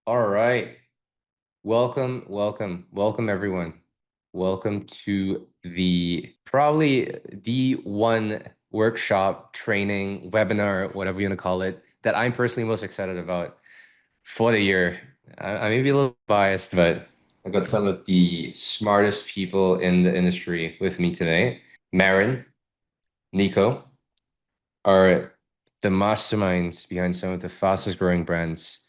All right. Welcome everyone. Welcome to probably the one workshop, training, webinar, whatever you want to call it, that I'm personally most excited about for the year. I may be a little biased, but I've got some of the smartest people in the industry with me today. Marin, Nico are the masterminds behind some of the fastest growing brands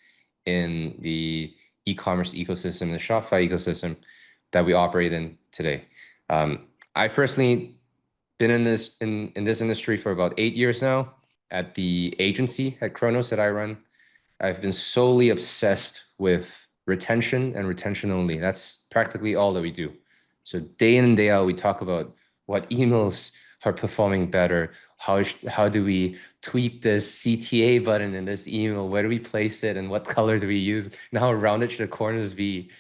in the e-commerce ecosystem, the Shopify ecosystem that we operate in today. I've personally been in this industry for about 8 years now at the agency at Chronos that I run. I've been solely obsessed with retention and retention only. That's practically all that we do. So day in and day out, we talk about what emails are performing better. How do we tweak this CTA button in this email? Where do we place it and what color do we use? And how rounded should the corners be?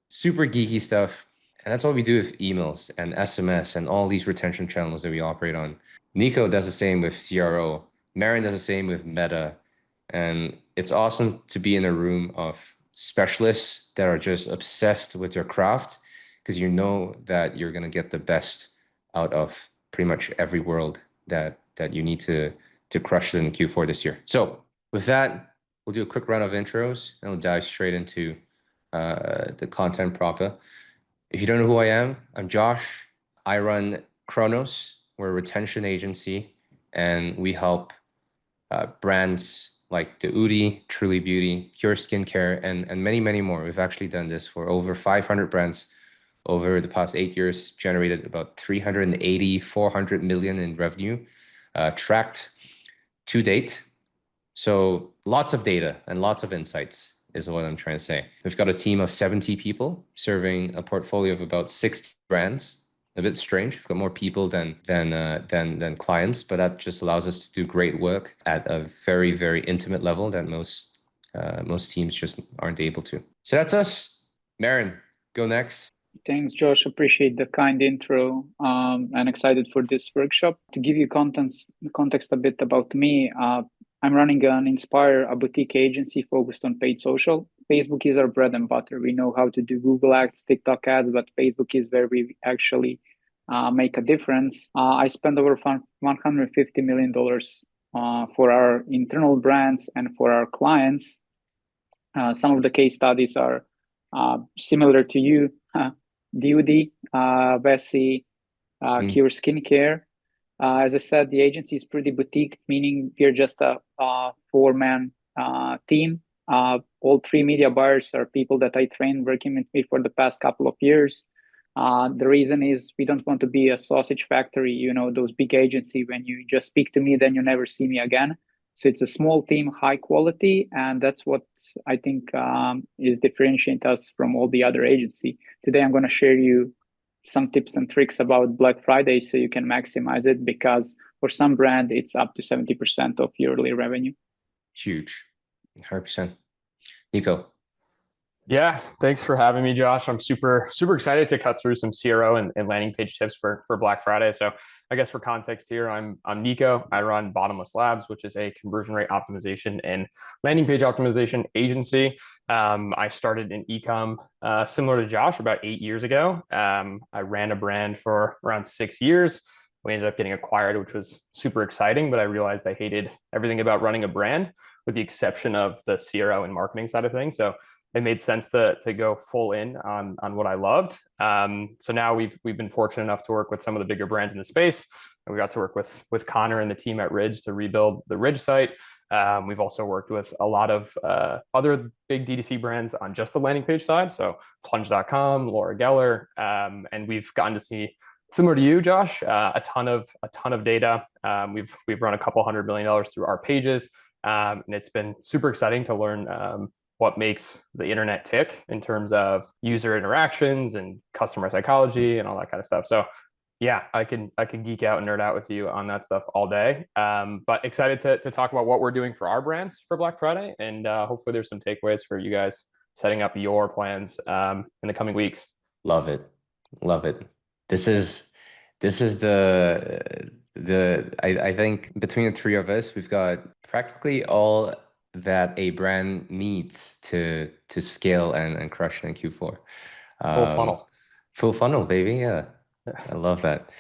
Super geeky stuff. And that's what we do with emails and SMS and all these retention channels that we operate on. Nico does the same with CRO. Marin does the same with Meta. And it's awesome to be in a room of specialists that are just obsessed with their craft because you know that you're going to get the best out of pretty much every world that you need to crush it in Q4 this year. So with that, we'll do a quick round of intros and we'll dive straight into the content proper. If you don't know who I am, I'm Josh. I run Chronos. We're a retention agency, and we help brands like the Udi, Truly Beauty, Cure Skincare, and many, many more. We've actually done this for over 500 brands over the past 8 years, generated about 380, 400 million in revenue, tracked to date. So lots of data and lots of insights is what I'm trying to say. We've got a team of 70 people serving a portfolio of about 60 brands. A bit strange. We've got more people than clients, but that just allows us to do great work at a very, very intimate level that most teams just aren't able to. So that's us. Marin, go next. Thanks, Josh. Appreciate the kind intro and excited for this workshop. To give you context a bit about me, I'm running an Inspire, a boutique agency focused on paid social. Facebook is our bread and butter. We know how to do Google ads, TikTok ads, but Facebook is where we actually make a difference. I spend over $150 million for our internal brands and for our clients. Some of the case studies are similar to you, Duty, Vessi, Cure Skincare. As I said, the agency is pretty boutique, meaning we're just a four-man team. All three media buyers are people that I trained working with me for the past couple of years. The reason is we don't want to be a sausage factory, you know, those big agency, when you just speak to me, then you never see me again. So it's a small team, high quality, and that's what I think is differentiate us from all the other agency. Today, I'm going to share you some tips and tricks about Black Friday so you can maximize it, because for some brand, it's up to 70% of yearly revenue. Huge, 100%. Nico. Yeah, thanks for having me, Josh. I'm super excited to cut through some CRO and landing page tips for Black Friday. So I guess for context here, I'm Nico. I run Bottomless Labs, which is a conversion rate optimization and landing page optimization agency. I started in ecom similar to Josh about 8 years ago. I ran a brand for around 6 years. We ended up getting acquired, which was super exciting, but I realized I hated everything about running a brand with the exception of the CRO and marketing side of things. So it made sense to go full in on what I loved. So now we've been fortunate enough to work with some of the bigger brands in the space. And we got to work with Connor and the team at Ridge to rebuild the Ridge site. We've also worked with a lot of other big D2C brands on just the landing page side. So Plunge.com, Laura Geller, and we've gotten to see, similar to you, Josh, a ton of data. We've run a couple $100 million through our pages, and it's been super exciting to learn what makes the internet tick in terms of user interactions and customer psychology and all that kind of stuff. So yeah, I can geek out and nerd out with you on that stuff all day. But excited to talk about what we're doing for our brands for Black Friday, and hopefully there's some takeaways for you guys setting up your plans in the coming weeks. Love it. This is the I think between the three of us, we've got practically all that a brand needs to scale and crush in Q4. Full funnel. Full funnel, baby. Yeah. I love that.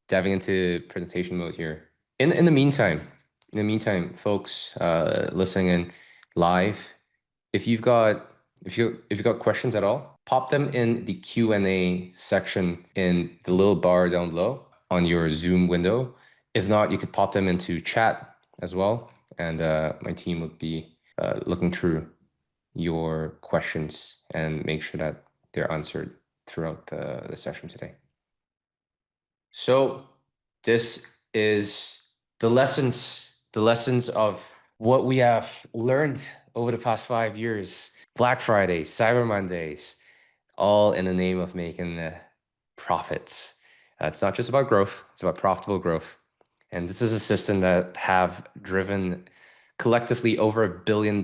Diving into presentation mode here. In the meantime, folks listening in live, if you've got questions at all, pop them in the Q&A section in the little bar down below on your Zoom window. If not, you could pop them into chat as well, and my team would be looking through your questions and make sure that they're answered throughout the session today. So this is the lessons of what we have learned over the past 5 years. Black Fridays, Cyber Mondays, all in the name of making profits. It's not just about growth, it's about profitable growth. And this is a system that have driven collectively over $1 billion.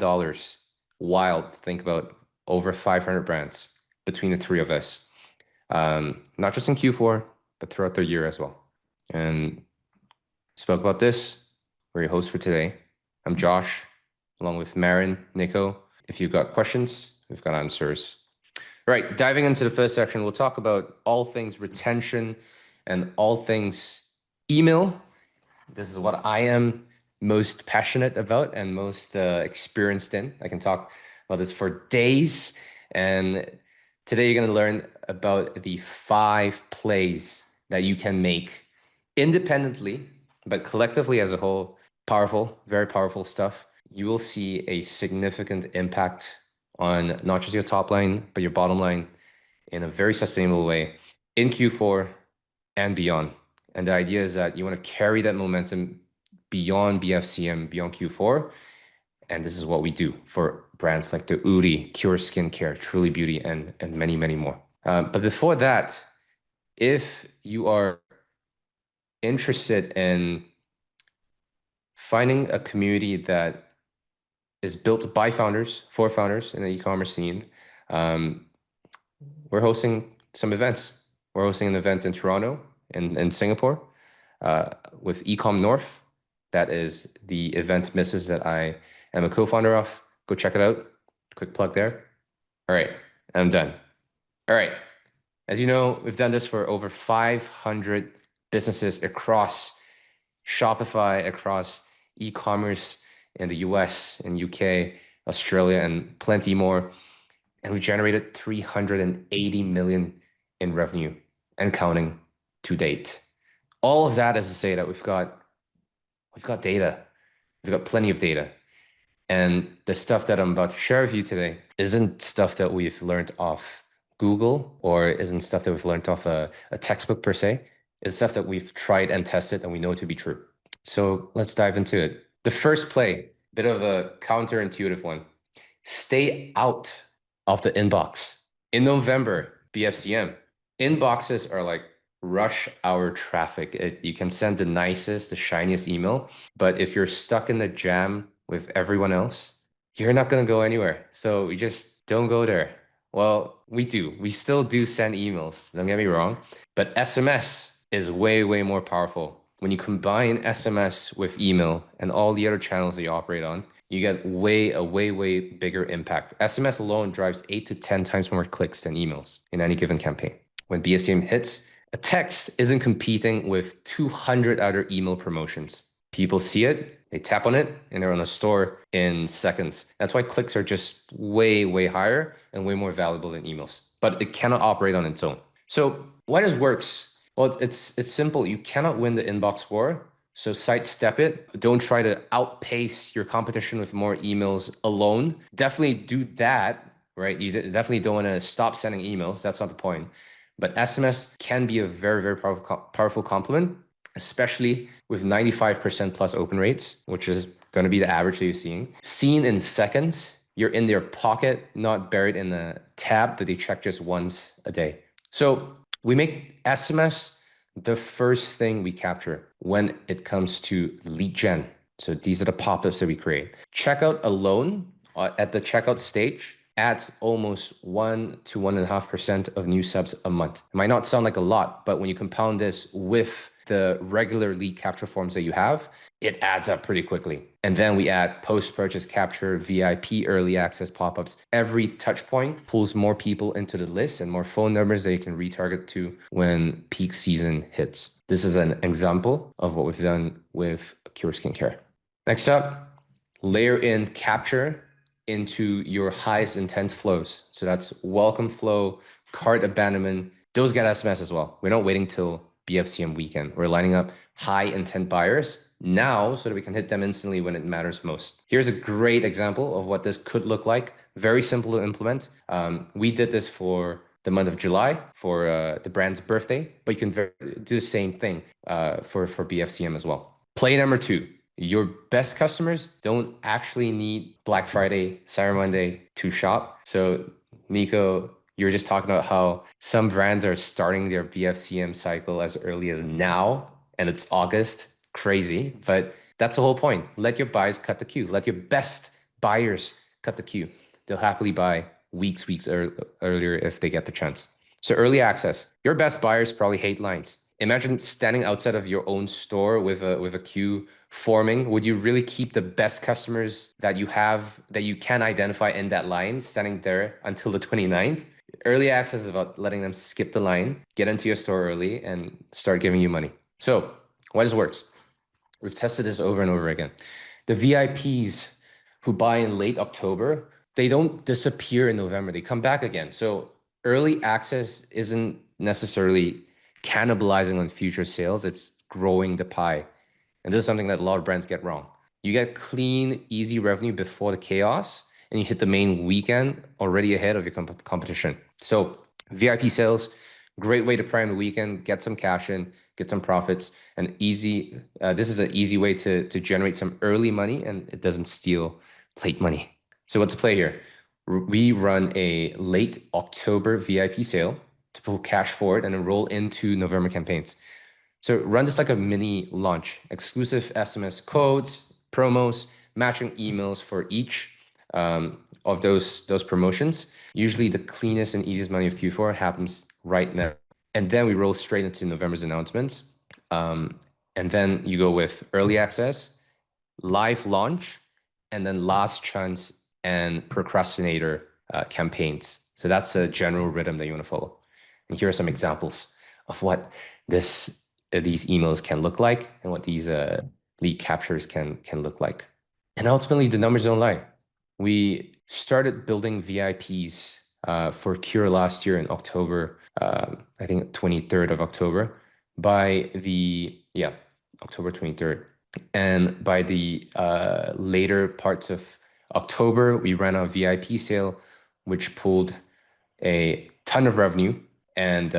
Wild to think about, over 500 brands between the three of us. Not just in Q4, but throughout the year as well. And spoke about this. We're your hosts for today. I'm Josh, along with Marin, Nico. If you've got questions, we've got answers. All right, diving into the first section, we'll talk about all things retention and all things email. This is what I am most passionate about and most experienced in. I can talk about this for days. And today you're going to learn about the 5 plays that you can make independently, but collectively as a whole. Powerful, very powerful stuff. You will see a significant impact on not just your top line, but your bottom line in a very sustainable way in Q4 and beyond. And the idea is that you want to carry that momentum beyond BFCM, beyond Q4. And this is what we do for brands like the Uri, Cure Skincare, Truly Beauty, and many, many more. But before that, if you are interested in finding a community that is built by founders, for founders in the e-commerce scene, we're hosting some events. We're hosting an event in Toronto, in Singapore, with Ecom North. That is the event misses that I am a co-founder of. Go check it out. Quick plug there. All right, I'm done. All right. As you know, we've done this for over 500 businesses across Shopify, across e-commerce in the US and UK, Australia, and plenty more. And we've generated 380 million in revenue and counting to date. All of that is to say that we've got data. We've got plenty of data. And the stuff that I'm about to share with you today isn't stuff that we've learned off Google, or isn't stuff that we've learned off a textbook per se. It's stuff that we've tried and tested and we know to be true. So let's dive into it. The first play, bit of a counterintuitive one. Stay out of the inbox. In November, BFCM, inboxes are like rush hour traffic. You can send the nicest, the shiniest email, but if you're stuck in the jam with everyone else, you're not going to go anywhere. So we just don't go there. Well, we do. We still do send emails, don't get me wrong, but SMS is way, way more powerful. When you combine SMS with email and all the other channels that you operate on, you get a way bigger impact. SMS alone drives 8 to 10 times more clicks than emails in any given campaign. When BFCM hits, a text isn't competing with 200 other email promotions. People see it, they tap on it, and they're on a store in seconds. That's why clicks are just way higher and way more valuable than emails. But it cannot operate on its own. So why does works? Well, it's simple. You cannot win the inbox war. So sidestep it. Don't try to outpace your competition with more emails alone. Definitely do that, right? You definitely don't want to stop sending emails. That's not the point. But SMS can be a very powerful complement, especially with 95% plus open rates, which is going to be the average that you're seeing. Seen in seconds, you're in their pocket, not buried in a tab that they check just once a day. So we make SMS the first thing we capture when it comes to lead gen. So these are the pop-ups that we create. Checkout alone at the checkout stage adds almost 1 to 1.5% of new subs a month. It might not sound like a lot, but when you compound this with the regular lead capture forms that you have, it adds up pretty quickly. And then we add post-purchase capture, VIP early access pop-ups. Every touch point pulls more people into the list and more phone numbers that you can retarget to when peak season hits. This is an example of what we've done with Cure Skincare. Next up, layer in capture into your highest intent flows. So that's welcome flow, cart abandonment. Those get SMS as well. We're not waiting till BFCM weekend. We're lining up high intent buyers now so that we can hit them instantly when it matters most. Here's a great example of what this could look like. Very simple to implement. We did this for the month of July for the brand's birthday, but you can do the same thing for BFCM as well. Play number 2. Your best customers don't actually need Black Friday, Cyber Monday to shop. So Nico, you were just talking about how some brands are starting their BFCM cycle as early as now, and it's August. Crazy, but that's the whole point. Let your buyers cut the queue. Let your best buyers cut the queue. They'll happily buy weeks earlier if they get the chance. So early access. Your best buyers probably hate lines. Imagine standing outside of your own store with a queue forming. Would you really keep the best customers that you have, that you can identify in that line, standing there until the 29th? Early access is about letting them skip the line, get into your store early, and start giving you money. So what does works? We've tested this over and over again. The VIPs who buy in late October, they don't disappear in November. They come back again. So early access isn't necessarily cannibalizing on future sales. It's growing the pie. And this is something that a lot of brands get wrong. You get clean, easy revenue before the chaos, and you hit the main weekend already ahead of your competition. So VIP sales, great way to prime the weekend, get some cash in, get some profits, and easy. This is an easy way to generate some early money, and it doesn't steal late money. So what's the play here? We run a late October VIP sale to pull cash forward and then roll into November campaigns. So run this like a mini launch, exclusive SMS codes, promos, matching emails for each of those promotions. Usually the cleanest and easiest money of Q4 happens right now. And then we roll straight into November's announcements. And then you go with early access, live launch, and then last chance and procrastinator campaigns. So that's a general rhythm that you want to follow. And here are some examples of what these emails can look like and what these lead captures can look like. And ultimately, the numbers don't lie. We started building VIPs for Cure last year in October, I think 23rd of October, by the, October 23rd. And by the later parts of October, we ran a VIP sale, which pulled a ton of revenue. And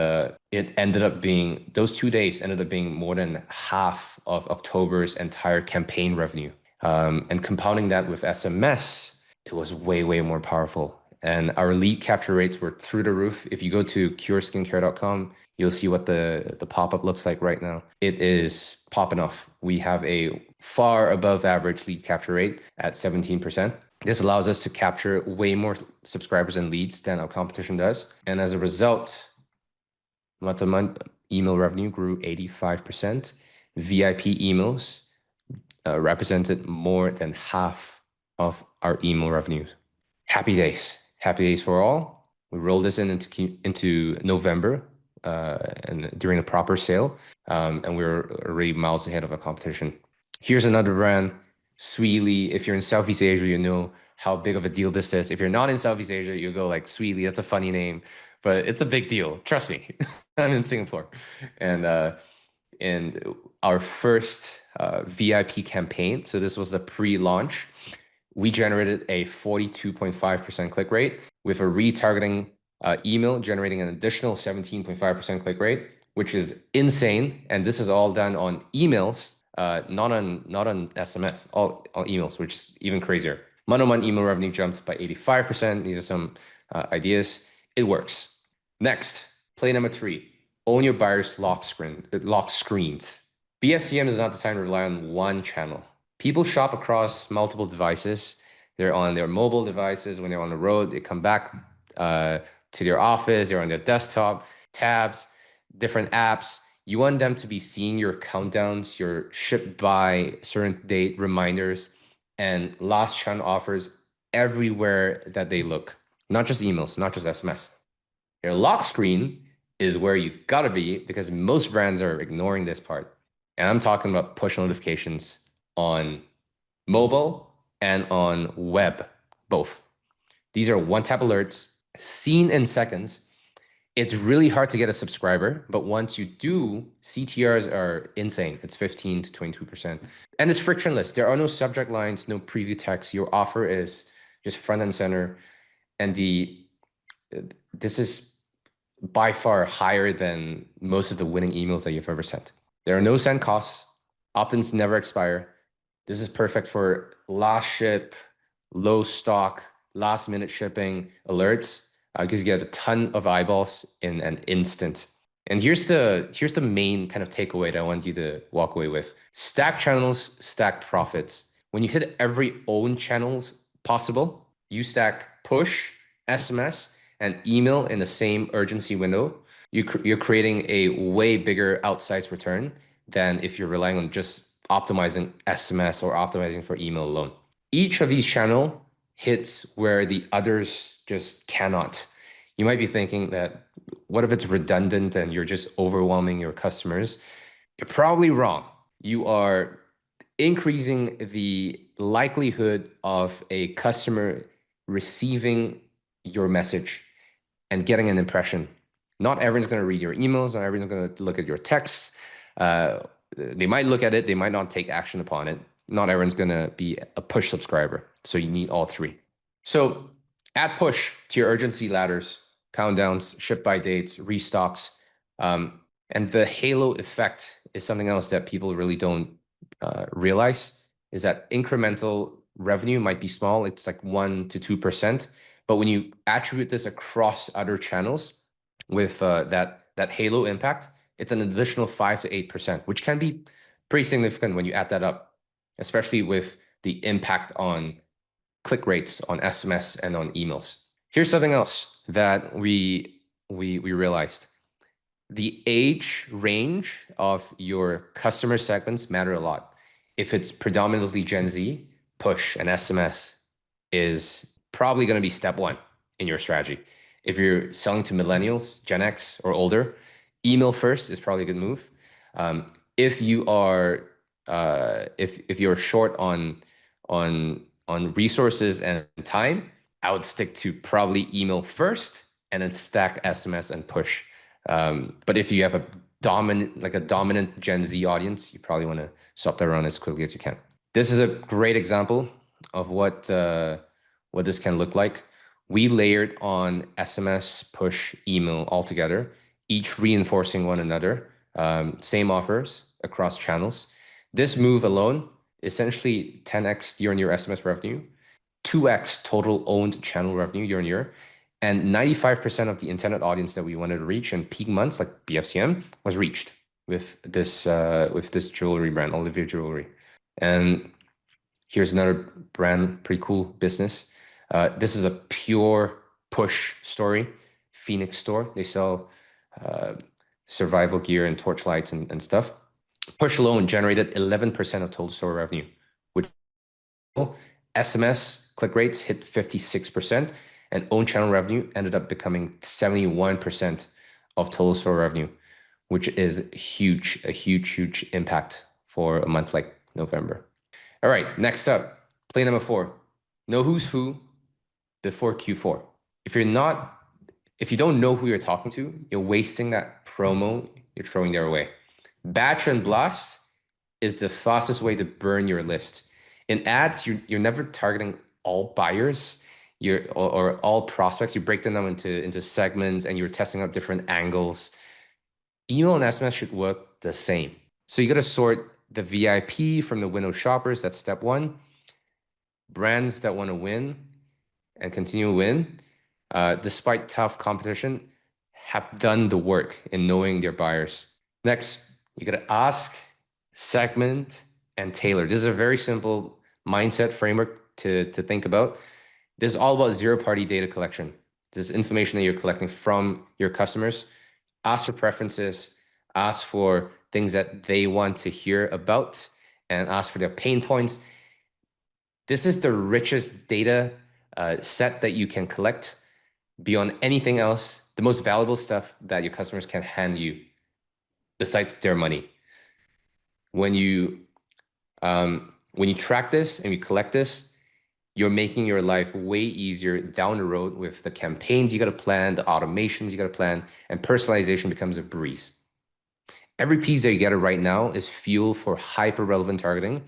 it ended up being, those 2 days ended up being more than half of October's entire campaign revenue. And compounding that with SMS, it was way, way more powerful. And our lead capture rates were through the roof. If you go to cureskincare.com, you'll see what the pop-up looks like right now. It is popping off. We have a far above average lead capture rate at 17%. This allows us to capture way more subscribers and leads than our competition does. And as a result, month-to-month email revenue grew 85%. VIP emails represented more than half of our email revenues. Happy days for all. We rolled this into November and during the proper sale, and we were already miles ahead of our competition. Here's another brand, Sweely. If you're in Southeast Asia, you know how big of a deal this is. If you're not in Southeast Asia, you go like Sweely. That's a funny name, but it's a big deal. Trust me. I'm in Singapore, and in our first VIP campaign, so this was the pre-launch, we generated a 42.5% click rate with a retargeting email generating an additional 17.5% click rate, which is insane. And this is all done on emails, not on SMS, all emails, which is even crazier. Month-on-month email revenue jumped by 85%. These are some ideas. It works. Next, play number 3. Own your buyer's lock screens. BFCM is not the time to rely on one channel. People shop across multiple devices. They're on their mobile devices. When they're on the road, they come back to their office. They're on their desktop, tabs, different apps. You want them to be seeing your countdowns, your ship by certain date reminders, and last chance offers everywhere that they look. Not just emails, not just SMS. Your lock screen is where you gotta be, because most brands are ignoring this part. And I'm talking about push notifications on mobile and on web, both. These are one-tap alerts, seen in seconds. It's really hard to get a subscriber, but once you do, CTRs are insane. It's 15 to 22%. And it's frictionless. There are no subject lines, no preview text. Your offer is just front and center. And this is by far higher than most of the winning emails that you've ever sent. There are no send costs. Opt-ins never expire. This is perfect for last ship, low stock, last minute shipping alerts, because you get a ton of eyeballs in an instant. And here's the main kind of takeaway that I want you to walk away with. Stack channels, stack profits. When you hit every own channels possible, you stack push, SMS, and email in the same urgency window, you're creating a way bigger outsized return than if you're relying on just optimizing SMS or optimizing for email alone. Each of these channels hits where the others just cannot. You might be thinking that, what if it's redundant and you're just overwhelming your customers? You're probably wrong. You are increasing the likelihood of a customer receiving your message and getting an impression. Not everyone's going to read your emails, not everyone's going to look at your texts. They might look at it, they might not take action upon it. Not everyone's going to be a push subscriber. So you need all three. So add push to your urgency ladders, countdowns, ship by dates, restocks. And the halo effect is something else that people really don't realize, is that incremental revenue might be small. It's like 1 to 2%. But when you attribute this across other channels with that halo impact, it's an additional 5 to 8%, which can be pretty significant when you add that up, especially with the impact on click rates on SMS and on emails. Here's something else that we realized. The age range of your customer segments matter a lot. If it's predominantly Gen Z, push and SMS is probably going to be step one in your strategy. If you're selling to millennials, Gen X or older, email first is probably a good move. If you are if you're short on resources and time, I would stick to probably email first and then stack SMS and push. But if you have a dominant Gen Z audience, you probably want to swap that around as quickly as you can. This is a great example of what this can look like. We layered on SMS, push, email all together, each reinforcing one another, same offers across channels. This move alone, essentially 10x year-on-year SMS revenue, 2x total owned channel revenue year-on-year, and 95% of the intended audience that we wanted to reach in peak months like BFCM was reached with this jewelry brand, Olivia Jewelry. And here's another brand, pretty cool business. This is a pure push story, Phoenix store. They sell survival gear and torchlights and stuff. Push alone generated 11% of total store revenue, which SMS click rates hit 56%, and own channel revenue ended up becoming 71% of total store revenue, which is huge, a huge impact for a month like November. All right, next up, play number 4. Know who's who before Q4. If you don't know who you're talking to, you're wasting that promo you're throwing their way. Batch and blast is the fastest way to burn your list. In ads, you're never targeting all buyers or all prospects. You break them down into segments and you're testing out different angles. Email and SMS should work the same. So you got to sort the VIP from the window shoppers. That's step 1. Brands that want to win and continue to win, despite tough competition, have done the work in knowing their buyers. Next, you got to ask, segment, and tailor. This is a very simple mindset framework to think about. This is all about zero-party data collection. This is information that you're collecting from your customers. Ask for preferences, ask for things that they want to hear about, and ask for their pain points. This is the richest data set that you can collect beyond anything else, the most valuable stuff that your customers can hand you besides their money. When you track this and you collect this, you're making your life way easier down the road with the campaigns you got to plan, the automations you got to plan, and personalization becomes a breeze. Every piece that you get right now is fuel for hyper-relevant targeting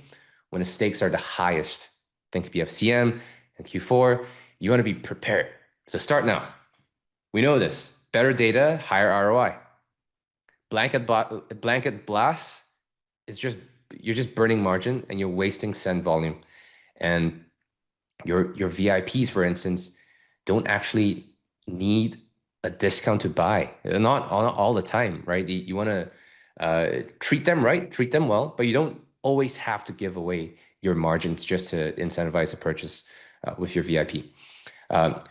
when the stakes are the highest. Think BFCM and Q4. You want to be prepared. So start now. We know this. Better data, higher ROI. Blanket blast is you're just burning margin and you're wasting send volume. And your VIPs, for instance, don't actually need a discount to buy. Not all the time, right? You want to treat them right, treat them well, but you don't always have to give away your margins just to incentivize a purchase with your VIP.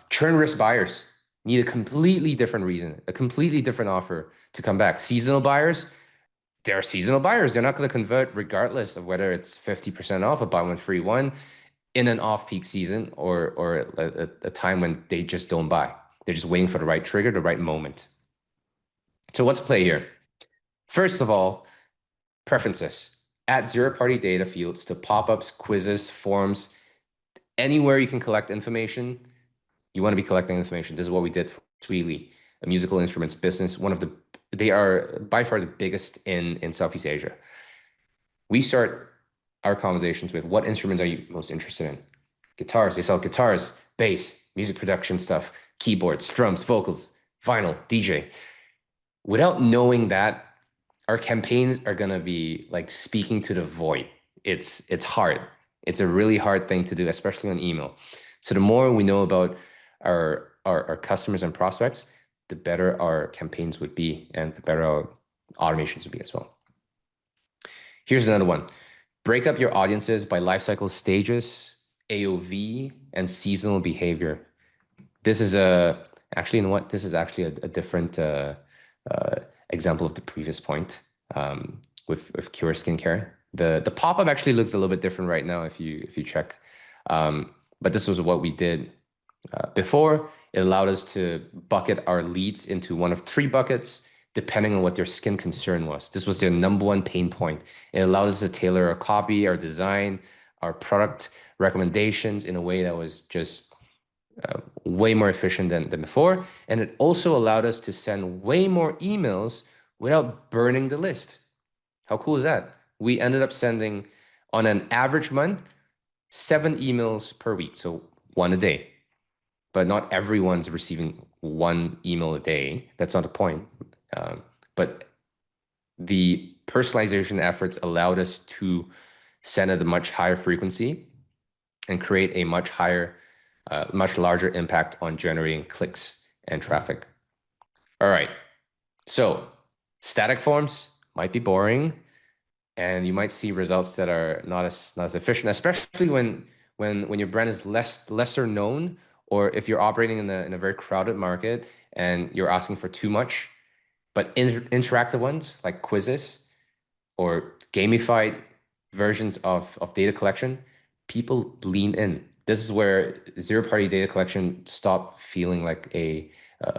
Churn risk buyers need a completely different reason, a completely different offer to come back. Seasonal buyers, they're seasonal buyers. They're not going to convert regardless of whether it's 50% off, a buy one, free one, in an off-peak season or a time when they just don't buy. They're just waiting for the right trigger, the right moment. So what's play here? First of all, preferences. Add zero-party data fields to pop-ups, quizzes, forms, anywhere you can collect information. You want to be collecting information. This is what we did for Tweely, a musical instruments business. They are by far the biggest in Southeast Asia. We start our conversations with, what instruments are you most interested in? Guitars. They sell guitars, bass, music production stuff, keyboards, drums, vocals, vinyl, DJ. Without knowing that, our campaigns are going to be like speaking to the void. It's hard. It's a really hard thing to do, especially on email. So the more we know about our customers and prospects, the better our campaigns would be and the better our automations would be as well. Here's another one. Break up your audiences by lifecycle stages, AOV, and seasonal behavior. This is actually, you know what? This is actually a different example of the previous point with Cure Skincare. The pop-up actually looks a little bit different right now if you check. But this was what we did before. It allowed us to bucket our leads into one of 3 buckets, depending on what their skin concern was. This was their #1 pain point. It allowed us to tailor our copy, our design, our product recommendations in a way that was just way more efficient than before. And it also allowed us to send way more emails without burning the list. How cool is that? We ended up sending, on an average month, 7 emails per week, so 1 a day. But not everyone's receiving 1 email a day. That's not the point. But the personalization efforts allowed us to send at a much higher frequency and create a much larger impact on generating clicks and traffic. All right. So static forms might be boring, and you might see results that are not as efficient, especially when your brand is lesser known, or if you're operating in a very crowded market and you're asking for too much. But interactive ones like quizzes or gamified versions of data collection, people lean in. This is where zero-party data collection stopped feeling like a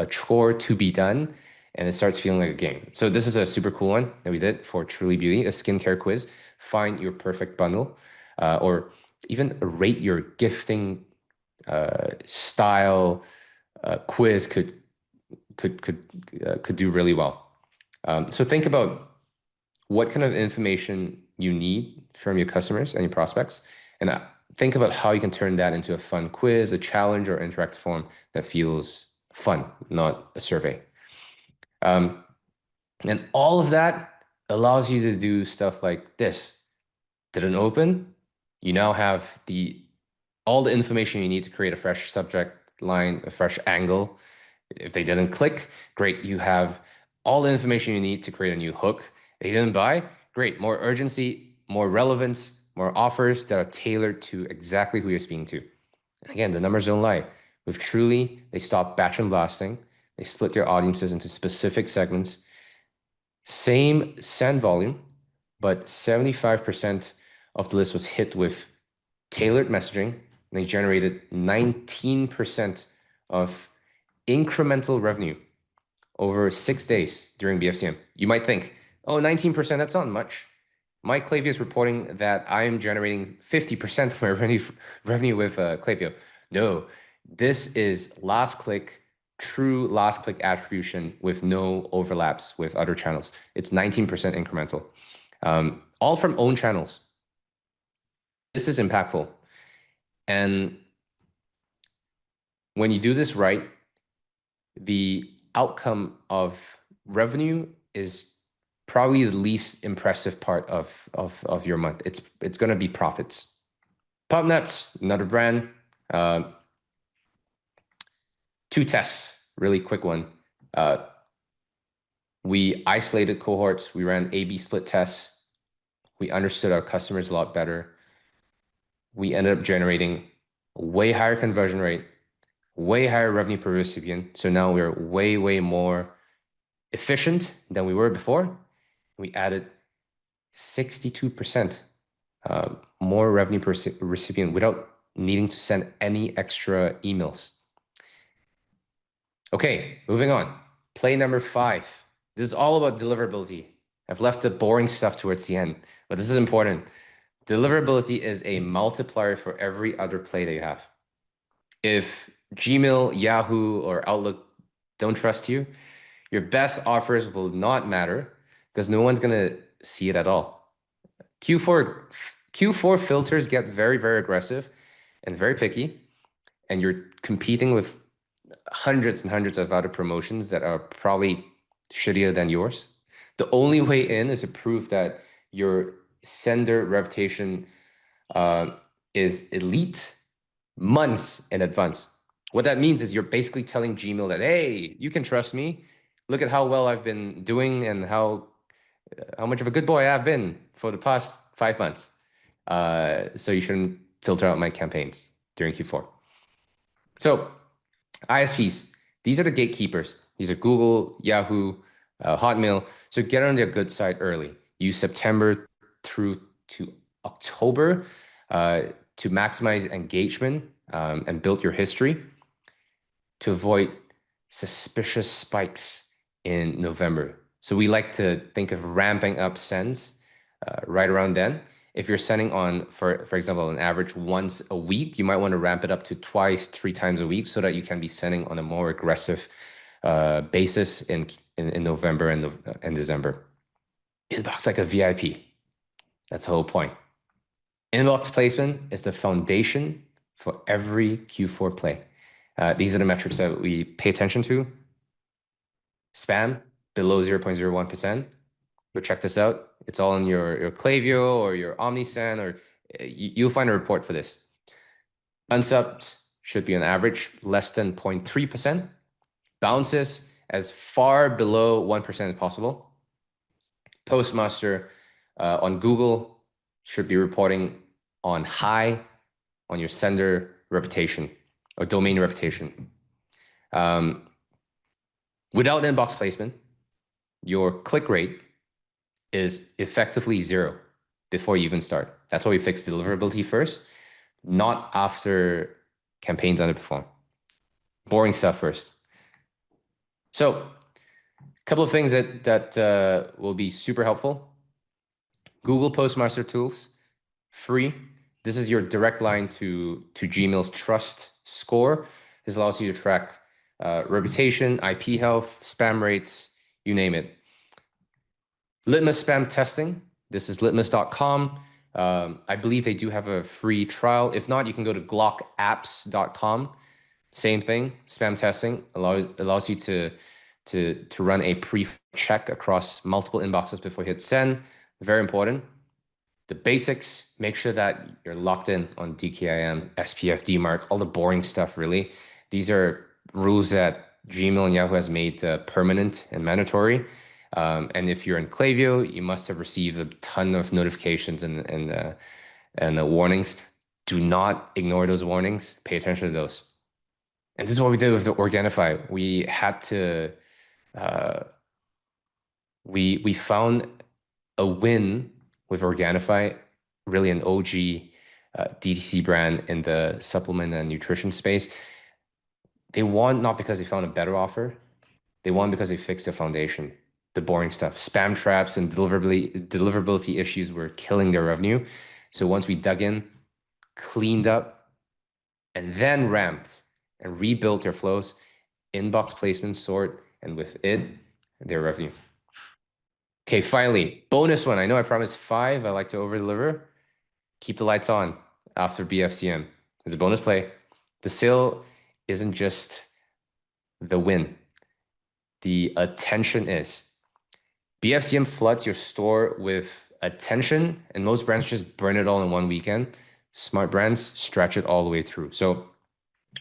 chore to be done, and it starts feeling like a game. So this is a super cool one that we did for Truly Beauty, a skincare quiz. Find your perfect bundle, or even rate your gifting style quiz could do really well. So think about what kind of information you need from your customers and your prospects, and think about how you can turn that into a fun quiz, a challenge, or interactive form that feels fun, not a survey. And all of that allows you to do stuff like this. Didn't open? You now have all the information you need to create a fresh subject line, a fresh angle. If they didn't click, great. You have all the information you need to create a new hook. They didn't buy, great. More urgency, more relevance, more offers that are tailored to exactly who you're speaking to. And again, the numbers don't lie. With Truly, they stopped batch and blasting. They split their audiences into specific segments. Same send volume, but 75% of the list was hit with tailored messaging, and they generated 19% of incremental revenue over 6 days during BFCM. You might think, oh, 19%, that's not much. My Klaviyo is reporting that I am generating 50% of my revenue with Klaviyo. No, this is last click, true last click attribution with no overlaps with other channels. It's 19% incremental, all from own channels. This is impactful. And when you do this right, the outcome of revenue is probably the least impressive part of your month. It's going to be profits. PubNuts, another brand. 2 tests, really quick one. We isolated cohorts. We ran A/B split tests. We understood our customers a lot better. We ended up generating a way higher conversion rate, way higher revenue per recipient. So now we're way, way more efficient than we were before. We added 62% more revenue per recipient without needing to send any extra emails. Okay, moving on. Play number 5. This is all about deliverability. I've left the boring stuff towards the end, but this is important. Deliverability is a multiplier for every other play that you have. If Gmail, Yahoo, or Outlook don't trust you, your best offers will not matter because no one's going to see it at all. Q4 filters get very, very aggressive and very picky, and you're competing with hundreds and hundreds of other promotions that are probably shittier than yours. The only way in is to prove that your sender reputation is elite months in advance. What that means is you're basically telling Gmail that, hey, you can trust me. Look at how well I've been doing and how much of a good boy I've been for the past 5 months. So you shouldn't filter out my campaigns during Q4. So ISPs, these are the gatekeepers. These are Google, Yahoo, Hotmail. So get on their good side early. Use September through to October to maximize engagement and build your history to avoid suspicious spikes in November. So we like to think of ramping up sends right around then. If you're sending on, for example, an average once a week, you might want to ramp it up to 2x, 3 times a week so that you can be sending on a more aggressive basis in November and December. Inbox like a VIP. That's the whole point. Inbox placement is the foundation for every Q4 play. These are the metrics that we pay attention to. Spam below 0.01%. Go check this out. It's all in your Klaviyo or your OmniSend, or you'll find a report for this. Unsubbed should be on average less than 0.3%. Bounces as far below 1% as possible. Postmaster on Google should be reporting on high on your sender reputation or domain reputation. Without inbox placement, your click rate is effectively 0 before you even start. That's why we fix deliverability first, not after campaigns underperform. Boring stuff first. So a couple of things that will be super helpful. Google Postmaster tools, free. This is your direct line to Gmail's trust score. This allows you to track reputation, IP health, spam rates, you name it. Litmus spam testing. This is litmus.com. I believe they do have a free trial. If not, you can go to glockapps.com. Same thing, spam testing allows you to run a pre-check across multiple inboxes before you hit send. Very important. The basics, make sure that you're locked in on DKIM, SPF, DMARC, all the boring stuff really. These are rules that Gmail and Yahoo has made permanent and mandatory. And if you're in Klaviyo, you must have received a ton of notifications and warnings. Do not ignore those warnings. Pay attention to those. And this is what we did with the Organifi. We had to we found a win with Organifi, really an OG DTC brand in the supplement and nutrition space. They won not because they found a better offer. They won because they fixed the foundation, the boring stuff. Spam traps and deliverability issues were killing their revenue. So once we dug in, cleaned up, and then ramped and rebuilt their flows, inbox placement sort, and with it, their revenue. Okay, finally, bonus one. I know I promised 5. I like to over-deliver. Keep the lights on after BFCM. It's a bonus play. The sale isn't just the win. The attention is. BFCM floods your store with attention, and most brands just burn it all in one weekend. Smart brands stretch it all the way through. So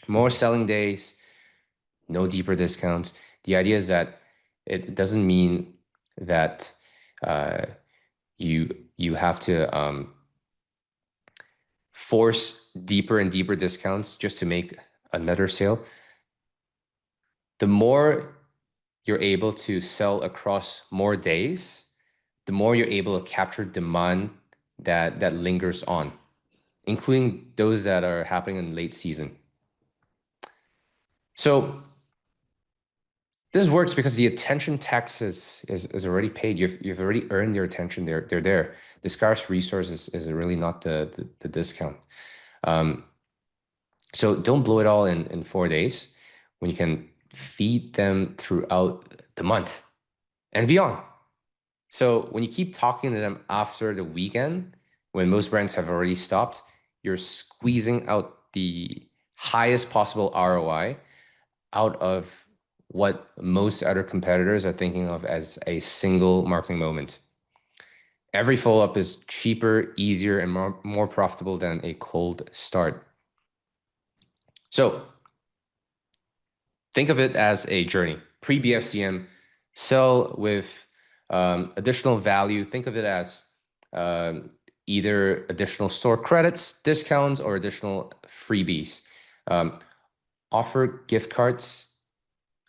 more selling days, no deeper discounts. The idea is that it doesn't mean that you have to force deeper and deeper discounts just to make another sale. The more you're able to sell across more days, the more you're able to capture demand that lingers on, including those that are happening in late season. So this works because the attention tax is already paid. You've already earned your attention. They're there. The scarce resource is really not the discount. So don't blow it all in 4 days when you can feed them throughout the month and beyond. So when you keep talking to them after the weekend, when most brands have already stopped, you're squeezing out the highest possible ROI out of what most other competitors are thinking of as a single marketing moment. Every follow-up is cheaper, easier, and more profitable than a cold start. So think of it as a journey. Pre-BFCM, sell with additional value. Think of it as either additional store credits, discounts, or additional freebies. Offer gift cards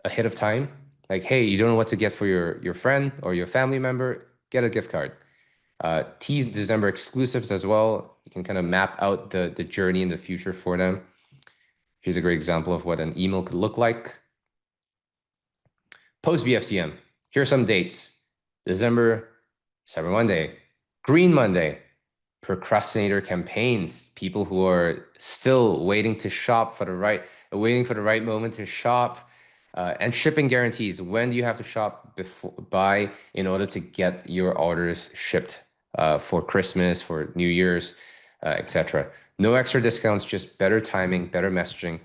ahead of time. Like, hey, you don't know what to get for your friend or your family member, get a gift card. Tease December exclusives as well. You can kind of map out the journey in the future for them. Here's a great example of what an email could look like. Post BFCM, here are some dates. December, Cyber Monday, Green Monday, procrastinator campaigns, people who are still waiting to shop for the right moment to shop, and shipping guarantees. When do you have to shop by in order to get your orders shipped for Christmas, for New Year's, etc. No extra discounts, just better timing, better messaging,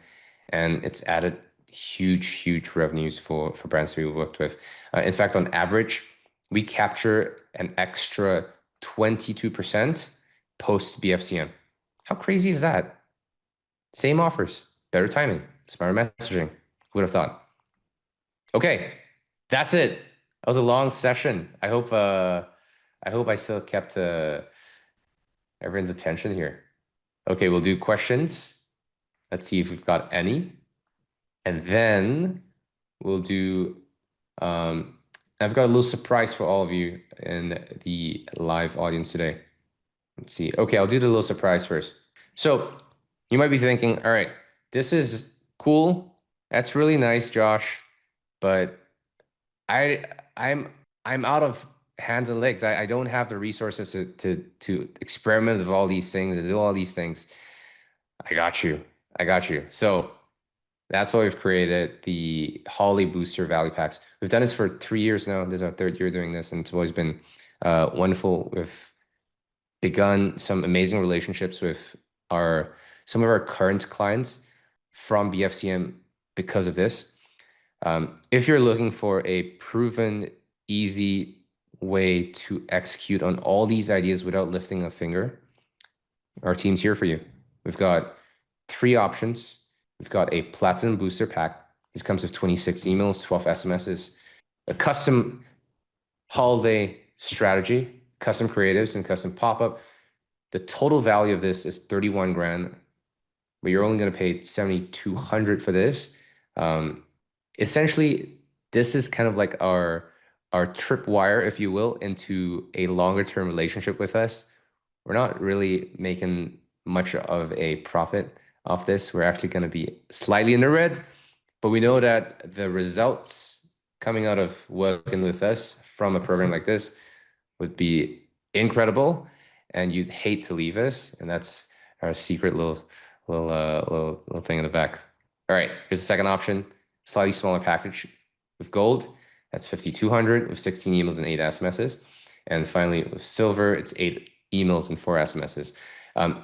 and it's added huge revenues for brands we worked with. In fact, on average, we capture an extra 22% post BFCM. How crazy is that? Same offers, better timing, smarter messaging. Who would have thought? Okay, that's it. That was a long session. I hope I still kept everyone's attention here. Okay, we'll do questions. Let's see if we've got any. And then we'll do, I've got a little surprise for all of you in the live audience today. Let's see. Okay, I'll do the little surprise first. So you might be thinking, all right, this is cool. That's really nice, Josh. But I'm out of hands and legs. I don't have the resources to experiment with all these things and do all these things. I got you. So that's why we've created the Holiday Booster Value Packs. We've done this for 3 years now. This is our 3rd year doing this, and it's always been wonderful. We've begun some amazing relationships with some of our current clients from BFCM because of this. If you're looking for a proven, easy way to execute on all these ideas without lifting a finger, our team's here for you. We've got 3 options. We've got a Platinum Booster Pack. This comes with 26 emails, 12 SMSs, a custom holiday strategy, custom creatives, and custom pop-up. The total value of this is 31 grand, but you're only going to pay 7,200 for this. Essentially, this is kind of like our our tripwire, if you will, into a longer term relationship with us. We're not really making much of a profit off this. We're actually going to be slightly in the red, but we know that the results coming out of working with us from a program like this would be incredible, and you'd hate to leave us. And that's our secret little thing in the back. All right, here's the second option: slightly smaller package with gold. That's 5,200 with 16 emails and 8 SMSs. And finally, with silver, it's 8 emails and 4 SMSs.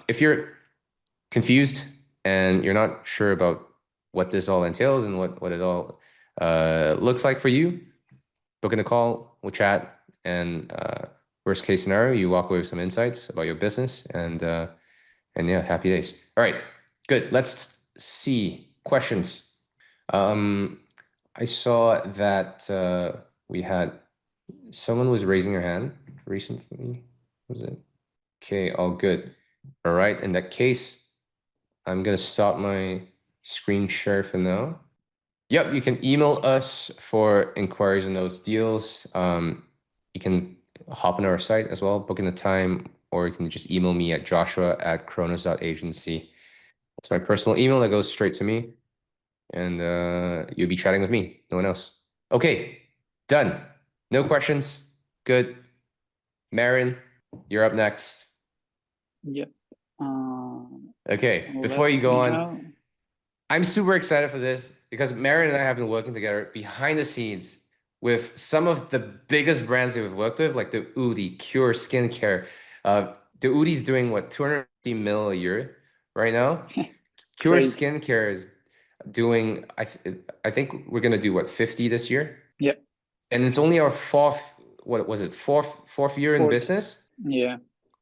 If you're confused and you're not sure about what this all entails and what it all looks like for you, book in a call, we'll chat, and worst case scenario, you walk away with some insights about your business, and yeah, happy days. All right, good. Let's see questions. I saw that we had someone was raising their hand recently. Was it? Okay, all good. All right, in that case, I'm gonna stop my screen share for now. Yep, you can email us for inquiries on those deals. You can hop on our site as well, book in the time, or you can just email me at joshua@chronos.agency. It's my personal email that goes straight to me, and you'll be chatting with me, no one else. Okay, done. No questions. Good. Marin, you're up next. Yep. Okay, before you go on, I'm super excited for this because Marin and I have been working together behind the scenes with some of the biggest brands that we've worked with, like the Udi, Cure Skincare. The Udi's doing what, 250 mil a year right now? Cure Crazy. Skincare is doing, I think we're gonna do what, 50 this year? Yep. And it's only our fourth year in business? Yeah.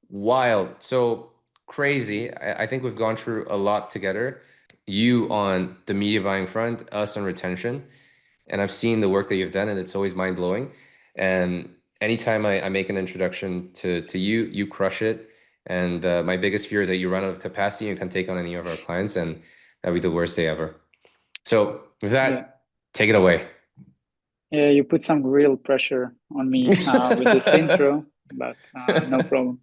Wild. So crazy. I think we've gone through a lot together. You on the media buying front, us on retention. And I've seen the work that you've done, and it's always mind blowing. And anytime I make an introduction to you, you crush it. And my biggest fear is that you run out of capacity and can't take on any of our clients, and that'd be the worst day ever. So with that, take it away. Yeah, you put some real pressure on me with this intro, but no problem.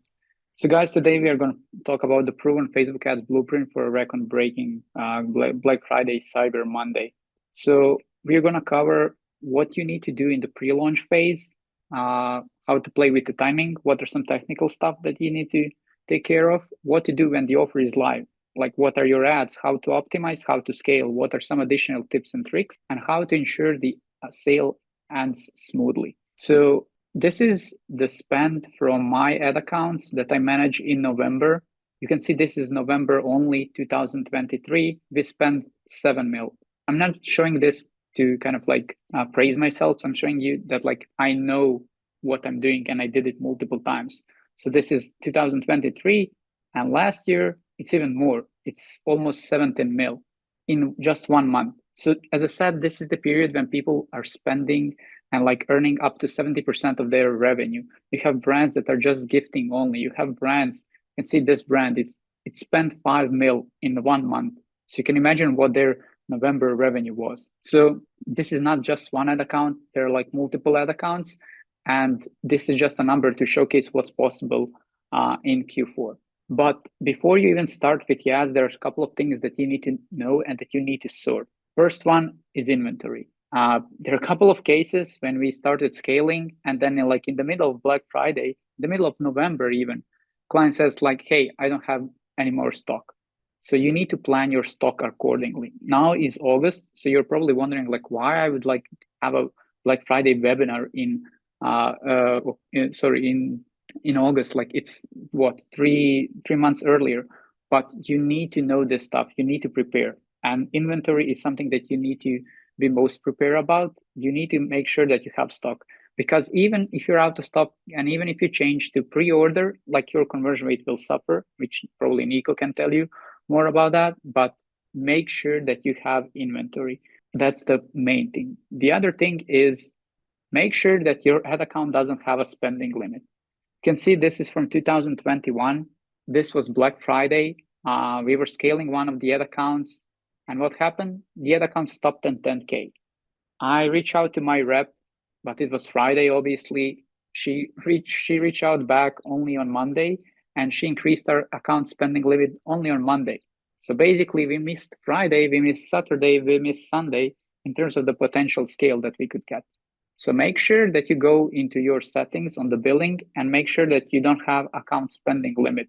So guys, today we are going to talk about the proven Facebook ads blueprint for a record-breaking Black Friday, Cyber Monday. So we're going to cover what you need to do in the pre-launch phase, how to play with the timing, what are some technical stuff that you need to take care of, what to do when the offer is live, like what are your ads, how to optimize, how to scale, what are some additional tips and tricks, and how to ensure the sale ends smoothly. So this is the spend from my ad accounts that I manage in November. You can see this is November only 2023. We spent 7 mil. I'm not showing this to kind of like praise myself. So I'm showing you that like I know what I'm doing and I did it multiple times. So this is 2023, and last year it's even more. It's almost 17 mil in just 1 month. So as I said, this is the period when people are spending and like earning up to 70% of their revenue. You have brands that are just gifting only. You have brands, you can see this brand, it spent 5 mil in 1 month. So you can imagine what their November revenue was. So this is not just one ad account, there are like multiple ad accounts. And this is just a number to showcase what's possible in Q4. But before you even start with the ads, there are a couple of things that you need to know and that you need to sort. First one is inventory. There are a couple of cases when we started scaling, and then like in the middle of Black Friday, the middle of November even, client says like, hey, I don't have any more stock. So you need to plan your stock accordingly. Now is August, so you're probably wondering like why I would like have a Black Friday webinar in August, like it's what, three months earlier. But you need to know this stuff, you need to prepare. And inventory is something that you need to be most prepared about. You need to make sure that you have stock, because even if you're out of stock and even if you change to pre-order, like your conversion rate will suffer, which probably Nico can tell you more about that. But make sure that you have inventory. That's the main thing. The other thing is make sure that your ad account doesn't have a spending limit. You can see this is from 2021. This was Black Friday. We were scaling one of the ad accounts. And what happened? The ad account stopped at 10K. I reached out to my rep but it was Friday, obviously. She reached out back only on Monday, and she increased our account spending limit only on Monday. So basically, we missed Friday, we missed Saturday, we missed Sunday in terms of the potential scale that we could get. So make sure that you go into your settings on the billing and make sure that you don't have account spending limit.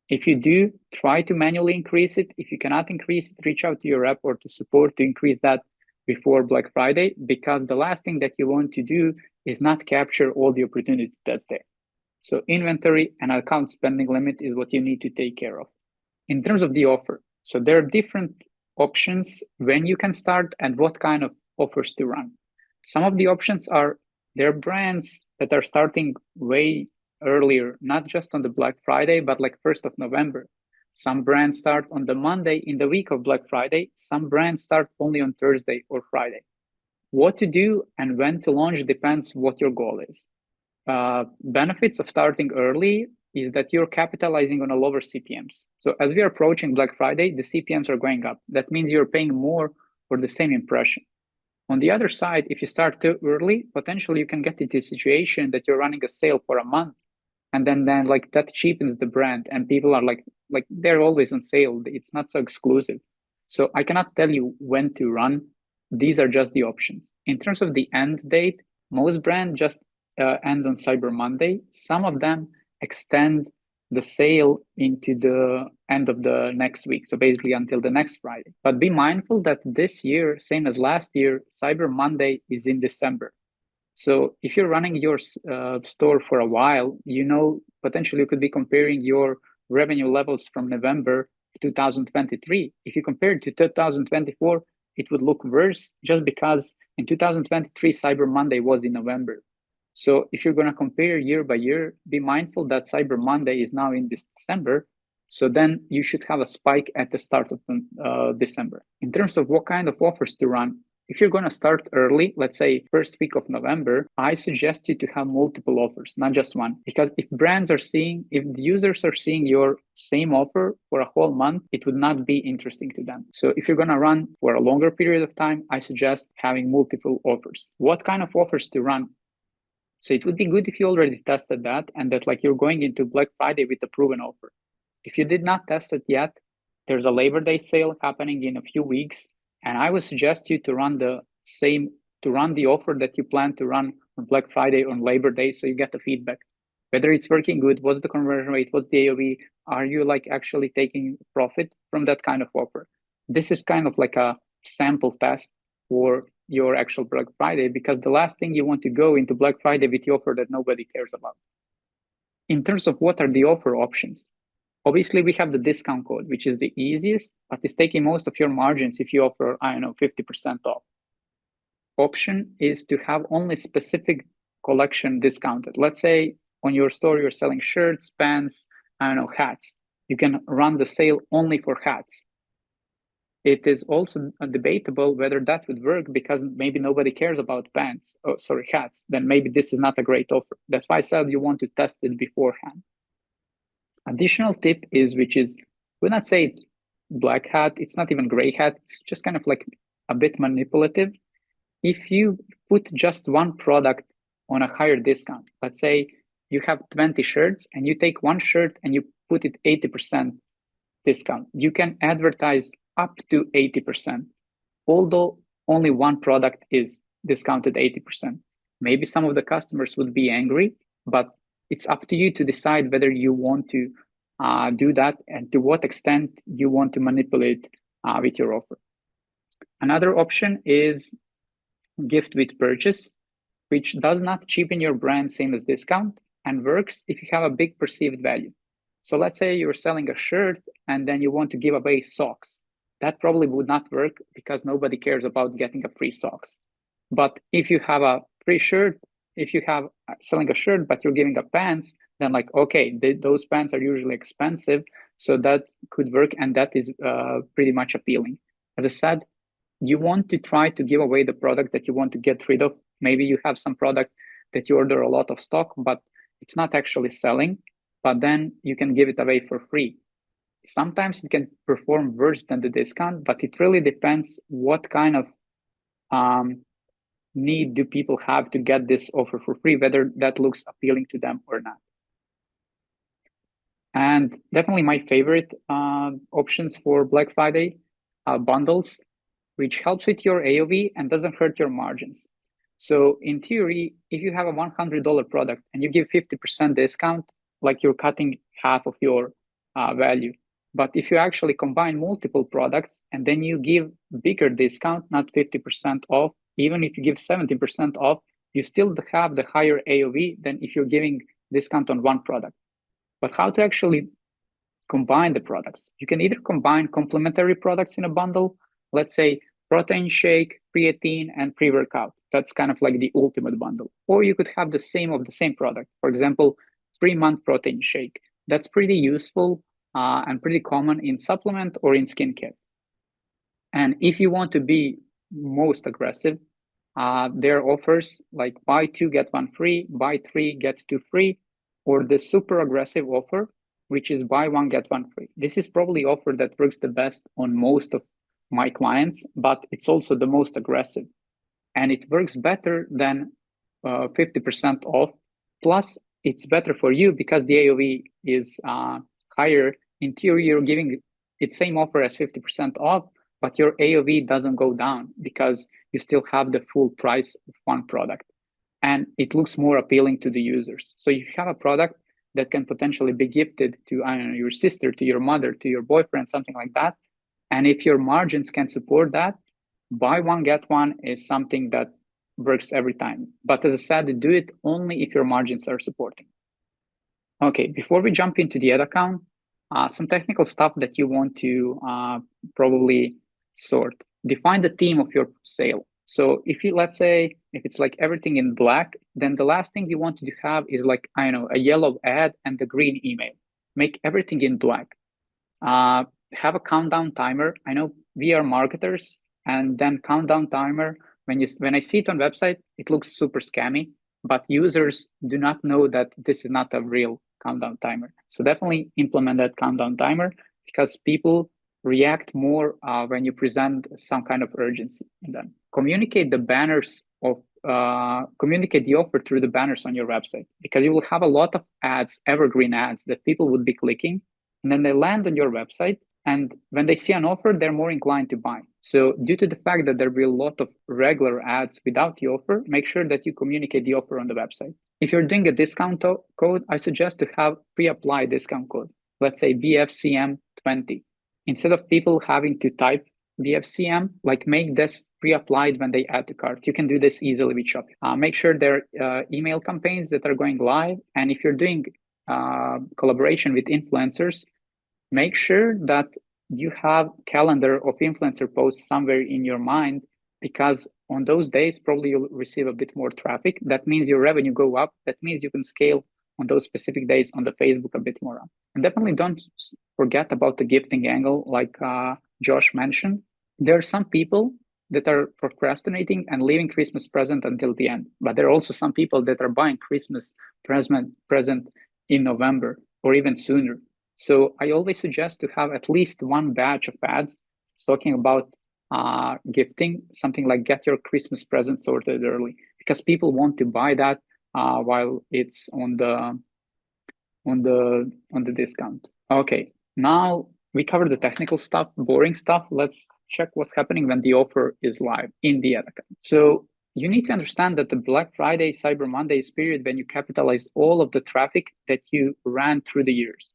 If you do, try to manually increase it. If you cannot increase it, reach out to your rep or to support to increase that before Black Friday, because the last thing that you want to do is not capture all the opportunity that's there. So inventory and account spending limit is what you need to take care of. In terms of the offer, so there are different options when you can start and what kind of offers to run. Some of the options are, there are brands that are starting way earlier, not just on the Black Friday, but like 1st of November. Some brands start on the Monday in the week of Black Friday. Some brands start only on Thursday or Friday. What to do and when to launch depends what your goal is. Benefits of starting early is that you're capitalizing on a lower CPMs. So as we are approaching Black Friday, the CPMs are going up. That means you're paying more for the same impression. On the other side, if you start too early, potentially you can get into a situation that you're running a sale for a month, and then like that cheapens the brand, and people are like they're always on sale. It's not so exclusive. So I cannot tell you when to run. These are just the options. In terms of the end date, most brands just end on Cyber Monday. Some of them extend the sale into the end of the next week, so basically until the next Friday. But be mindful that this year, same as last year, Cyber Monday is in December. So if you're running your store for a while, potentially you could be comparing your revenue levels from November 2023. If you compare it to 2024, it would look worse just because in 2023, Cyber Monday was in November. So if you're going to compare year by year, be mindful that Cyber Monday is now in this December. So then you should have a spike at the start of December. In terms of what kind of offers to run, if you're going to start early, let's say first week of November, I suggest you to have multiple offers, not just one. Because if the users are seeing your same offer for a whole month, it would not be interesting to them. So if you're going to run for a longer period of time, I suggest having multiple offers. What kind of offers to run? So it would be good if you already tested that and that you're going into Black Friday with a proven offer. If you did not test it yet, there's a Labor Day sale happening in a few weeks. And I would suggest you to run the offer that you plan to run on Black Friday on Labor Day, so you get the feedback. Whether it's working good, what's the conversion rate, what's the AOV, are you actually taking profit from that kind of offer? This is kind of like a sample test for your actual Black Friday, because the last thing you want to go into Black Friday with the offer that nobody cares about. In terms of what are the offer options, obviously we have the discount code, which is the easiest, but it's taking most of your margins if you offer, 50% off. Option is to have only specific collection discounted. Let's say on your store, you're selling shirts, pants, hats. You can run the sale only for hats. It is also debatable whether that would work, because maybe nobody cares about hats. Then maybe this is not a great offer. That's why I said you want to test it beforehand. Additional tip would not say black hat, it's not even gray hat, it's just kind of like a bit manipulative. If you put just one product on a higher discount, let's say you have 20 shirts and you take one shirt and you put it 80% discount, you can advertise up to 80%, although only one product is discounted 80%. Maybe some of the customers would be angry, but it's up to you to decide whether you want to do that and to what extent you want to manipulate with your offer. Another option is gift with purchase, which does not cheapen your brand, same as discount, and works if you have a big perceived value. So let's say you're selling a shirt and then you want to give away socks. That probably would not work because nobody cares about getting a free socks. But if you have a free shirt, if you have selling a shirt, but you're giving a pants, then those pants are usually expensive. So that could work. And that is pretty much appealing. As I said, you want to try to give away the product that you want to get rid of. Maybe you have some product that you order a lot of stock, but it's not actually selling, but then you can give it away for free. Sometimes it can perform worse than the discount, but it really depends what kind of need do people have to get this offer for free, whether that looks appealing to them or not. And definitely my favorite options for Black Friday bundles, which helps with your AOV and doesn't hurt your margins. So in theory, if you have a $100 product and you give 50% discount, like you're cutting half of your value. But if you actually combine multiple products and then you give bigger discount, not 50% off, even if you give 70% off, you still have the higher AOV than if you're giving discount on one product. But how to actually combine the products? You can either combine complementary products in a bundle, let's say protein shake, creatine, and pre-workout. That's kind of like the ultimate bundle. Or you could have the same product. For example, 3-month protein shake. That's pretty useful and pretty common in supplement or in skincare. And if you want to be most aggressive, there are offers like buy 2, get 1 free, buy 3, get 2 free, or the super aggressive offer, which is buy 1, get 1 free. This is probably the offer that works the best on most of my clients, but it's also the most aggressive. And it works better than 50% off. Plus, it's better for you because the AOV is higher. In theory, you're giving it same offer as 50% off, but your AOV doesn't go down because you still have the full price of one product. And it looks more appealing to the users. So if you have a product that can potentially be gifted to, I don't know, your sister, to your mother, to your boyfriend, something like that, and if your margins can support that, buy 1, get 1 is something that works every time. But as I said, do it only if your margins are supporting. Okay, before we jump into the ad account, some technical stuff that you want to probably sort. Define the theme of your sale. So if you, let's say, if it's like everything in black, then the last thing you want to have is like, I don't know, a yellow ad and the green email. Make everything in black. Have a countdown timer. I know we are marketers, and then countdown timer. When I see it on website, it looks super scammy, but users do not know that this is not a real countdown timer. So definitely implement that countdown timer because people react more when you present some kind of urgency. And then communicate the banners of communicate the offer through the banners on your website, because you will have a lot of ads, evergreen ads that people would be clicking, and then they land on your website. And when they see an offer, they're more inclined to buy. So due to the fact that there will be a lot of regular ads without the offer, make sure that you communicate the offer on the website. If you're doing a discount code, I suggest to have pre-applied discount code. Let's say BFCM 20. Instead of people having to type BFCM, like make this pre-applied when they add to cart. You can do this easily with Shopify. Make sure there are email campaigns that are going live. And if you're doing collaboration with influencers, make sure that you have calendar of influencer posts somewhere in your mind, because on those days, probably you'll receive a bit more traffic. That means your revenue go up. That means you can scale on those specific days on the Facebook a bit more up. And definitely don't forget about the gifting angle, like Josh mentioned. There are some people that are procrastinating and leaving Christmas present until the end. But there are also some people that are buying Christmas present in November or even sooner. So I always suggest to have at least one batch of ads talking about gifting, something like get your Christmas present sorted early, because people want to buy that while it's on the discount. Okay, now we covered the technical stuff, boring stuff. Let's check what's happening when the offer is live in the ad account. So you need to understand that the Black Friday, Cyber Monday is period when you capitalize all of the traffic that you ran through the years.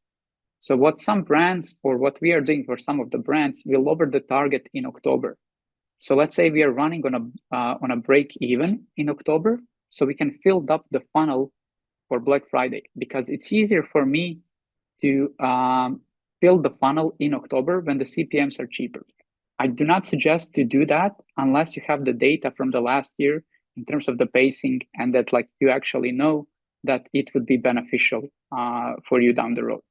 So what some brands, or what we are doing for some of the brands, we lower the target in October. So let's say we are running on a break even in October, so we can fill up the funnel for Black Friday, because it's easier for me to fill the funnel in October when the CPMs are cheaper. I do not suggest to do that unless you have the data from the last year in terms of the pacing, and that like you actually know that it would be beneficial for you down the road.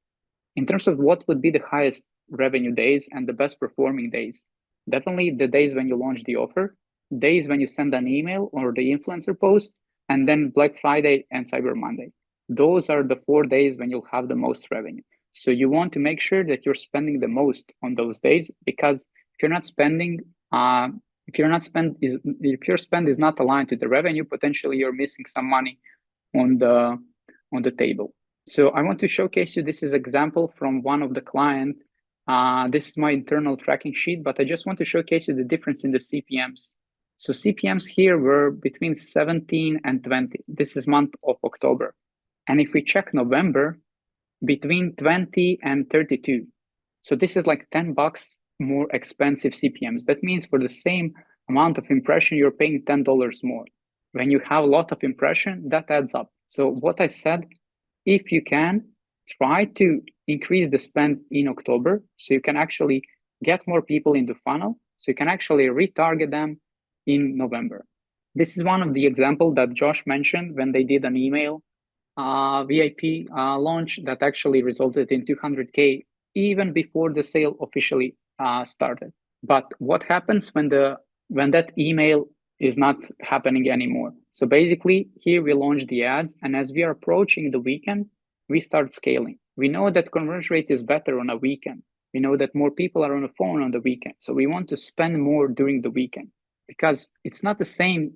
In terms of what would be the highest revenue days and the best performing days, definitely the days when you launch the offer, days when you send an email or the influencer post, and then Black Friday and Cyber Monday. Those are the 4 days when you'll have the most revenue. So you want to make sure that you're spending the most on those days, because if you're not spending, If if your spend is not aligned to the revenue, potentially you're missing some money on the table. So I want to showcase you, this is example from one of the client. This is my internal tracking sheet, but I just want to showcase you the difference in the CPMs. So CPMs here were between 17 and 20. This is month of October. And if we check November, between 20 and 32. So this is like $10 more expensive CPMs. That means for the same amount of impression, you're paying $10 more. When you have a lot of impression, that adds up. So what I said, if you can, try to increase the spend in October so you can actually get more people in the funnel, so you can actually retarget them in November. This is one of the examples that Josh mentioned when they did an email VIP launch that actually resulted in 200K even before the sale officially started. But what happens when that email is not happening anymore? So basically, here we launch the ads, and as we are approaching the weekend, we start scaling. We know that conversion rate is better on a weekend. We know that more people are on the phone on the weekend. So we want to spend more during the weekend because it's not the same.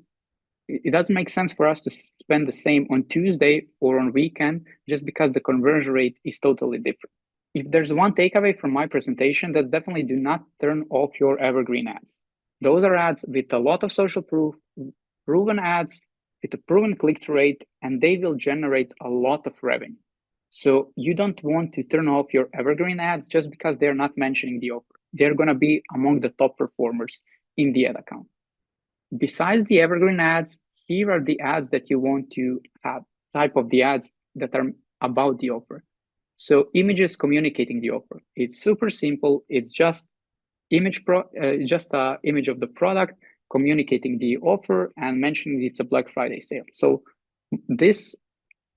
It doesn't make sense for us to spend the same on Tuesday or on weekend just because the conversion rate is totally different. If there's one takeaway from my presentation, that's definitely do not turn off your evergreen ads. Those are ads with a lot of social proof, proven ads with a proven click-through rate, and they will generate a lot of revenue. So you don't want to turn off your evergreen ads just because they're not mentioning the offer. They're going to be among the top performers in the ad account. Besides the evergreen ads, here are the ads that you want to have, type of the ads that are about the offer. So images communicating the offer. It's super simple. It's just image image of the product communicating the offer and mentioning it's a Black Friday sale. So these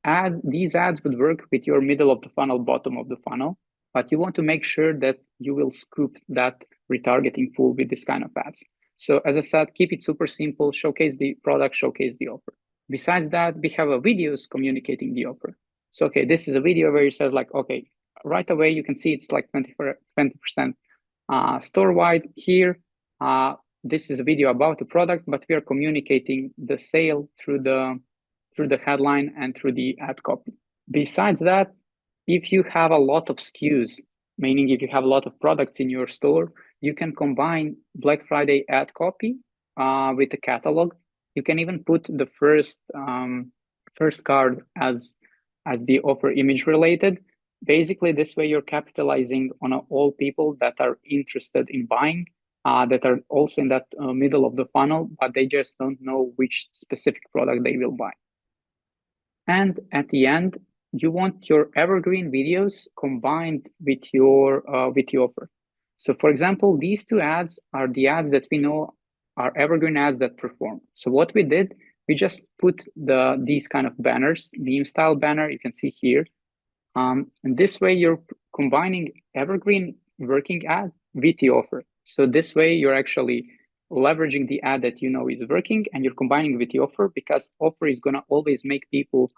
ads would work with your middle of the funnel, bottom of the funnel, but you want to make sure that you will scoop that retargeting full with this kind of ads. So as I said, keep it super simple, showcase the product, showcase the offer. Besides that, we have videos communicating the offer. So, okay, this is a video where you said like, okay, right away, you can see it's like 20% store-wide here. This is a video about the product, but we are communicating the sale through the headline and through the ad copy. Besides that, if you have a lot of SKUs, meaning if you have a lot of products in your store, you can combine Black Friday ad copy with the catalog. You can even put the first card as the offer image related. Basically, this way you're capitalizing on all people that are interested in buying, that are also in that middle of the funnel, but they just don't know which specific product they will buy. And at the end, you want your evergreen videos combined with your offer. So for example, these two ads are the ads that we know are evergreen ads that perform. So what we did, we just put these kind of banners, meme style banner, you can see here. And this way you're combining evergreen working ad with the offer. So this way you're actually leveraging the ad that you know is working and you're combining with the offer because offer is gonna always make people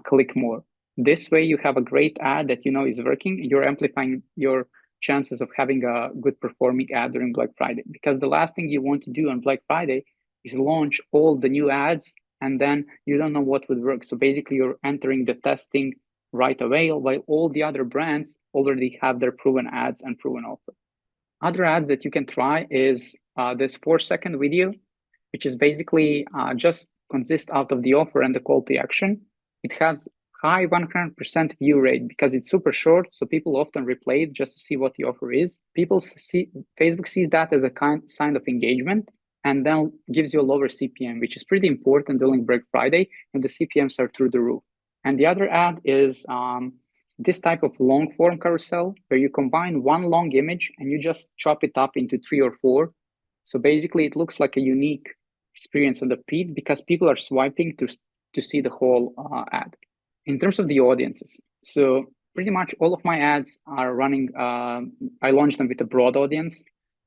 click more. This way you have a great ad that you know is working and you're amplifying your chances of having a good performing ad during Black Friday. Because the last thing you want to do on Black Friday is launch all the new ads and then you don't know what would work. So basically you're entering the testing right away while all the other brands already have their proven ads and proven offer. Other ads that you can try is this 4-second video, which is basically just consists out of the offer and the call to action. It has high 100% view rate because it's super short, so people often replay it just to see what the offer is. Facebook sees that as a sign of engagement and then gives you a lower CPM, which is pretty important during Black Friday, and the CPMs are through the roof. And the other ad is this type of long form carousel where you combine one long image and you just chop it up into 3 or 4. So basically it looks like a unique experience on the feed because people are swiping to see the whole ad. In terms of the audiences, so pretty much all of my ads are running, I launched them with a broad audience.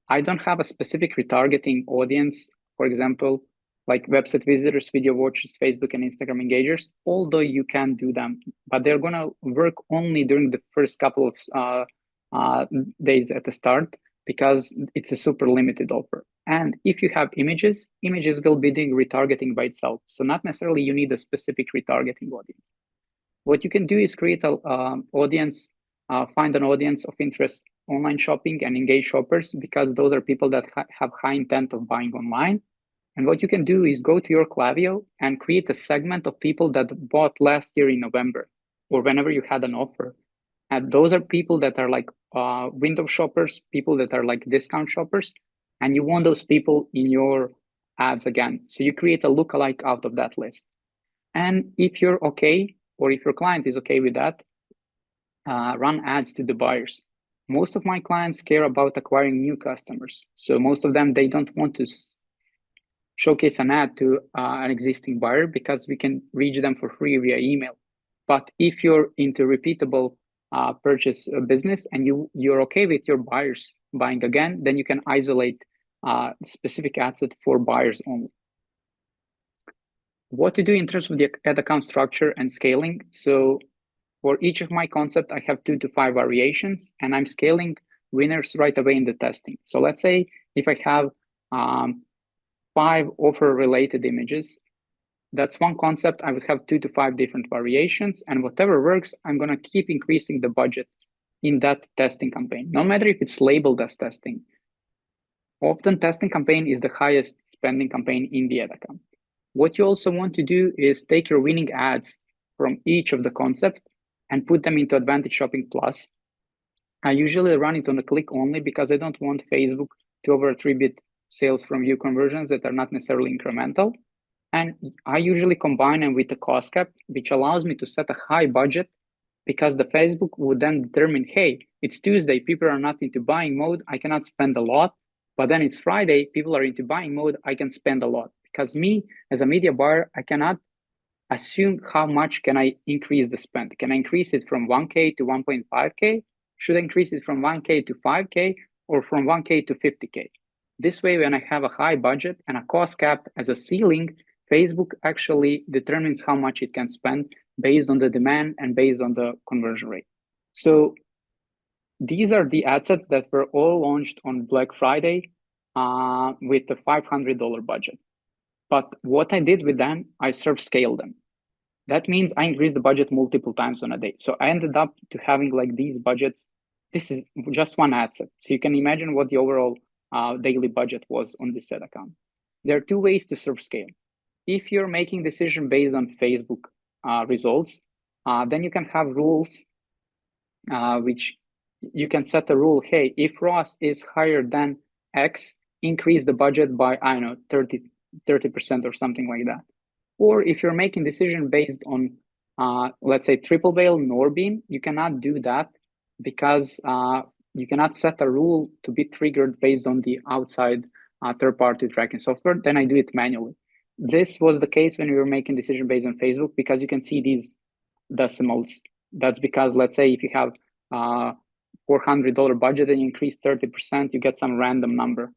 I don't have a specific retargeting audience, for example, like website visitors, video watchers, Facebook and Instagram engagers, although you can do them, but they're gonna work only during the first couple of days at the start. because it's a super limited offer. And if you have images will be doing retargeting by itself. So not necessarily you need a specific retargeting audience. What you can do is create an audience, find an audience of interest online shopping and engage shoppers, because those are people that have high intent of buying online. And what you can do is go to your Klaviyo and create a segment of people that bought last year in November or whenever you had an offer. And those are people that are like window shoppers, people that are like discount shoppers, and you want those people in your ads again. So you create a lookalike out of that list. And if you're okay, or if your client is okay with that, run ads to the buyers. Most of my clients care about acquiring new customers. So most of them, they don't want to showcase an ad to an existing buyer because we can reach them for free via email. But if you're into repeatable purchase business and you're okay with your buyers buying again, then you can isolate specific ad set for buyers only. What to do in terms of the ad account structure and scaling. So for each of my concept, I have 2 to 5 variations, and I'm scaling winners right away in the testing. So let's say if I have 5 offer-related images, that's one concept. I would have 2 to 5 different variations, and whatever works, I'm going to keep increasing the budget in that testing campaign, no matter if it's labeled as testing. Often testing campaign is the highest spending campaign in the ad account. What you also want to do is take your winning ads from each of the concept and put them into Advantage Shopping Plus. I usually run it on a click only because I don't want Facebook to over-attribute sales from view conversions that are not necessarily incremental. And I usually combine them with a cost cap, which allows me to set a high budget, because the Facebook would then determine, hey, it's Tuesday, people are not into buying mode, I cannot spend a lot. But then it's Friday, people are into buying mode, I can spend a lot. Because me, as a media buyer, I cannot assume how much can I increase the spend. Can I increase it from 1K to 1.5K? Should I increase it from 1K to 5K, or from 1K to 50K? This way, when I have a high budget and a cost cap as a ceiling, Facebook actually determines how much it can spend based on the demand and based on the conversion rate. So these are the ad sets that were all launched on Black Friday with a $500 budget. But what I did with them, I scaled them. That means I increased the budget multiple times on a day. So I ended up to having like these budgets. This is just one ad set. So you can imagine what the overall daily budget was on this ad account. There are 2 ways to scale. If you're making decision based on Facebook results, then you can have rules, which you can set a rule. Hey, if ROAS is higher than X, increase the budget by, I don't know, 30% or something like that. Or if you're making decision based on, let's say, triple veil Norbeam, you cannot do that because you cannot set a rule to be triggered based on the outside third-party tracking software. Then I do it manually. This was the case when we were making decision based on Facebook, because you can see these decimals. That's because, let's say, if you have $400 budget and you increase 30%, you get some random number.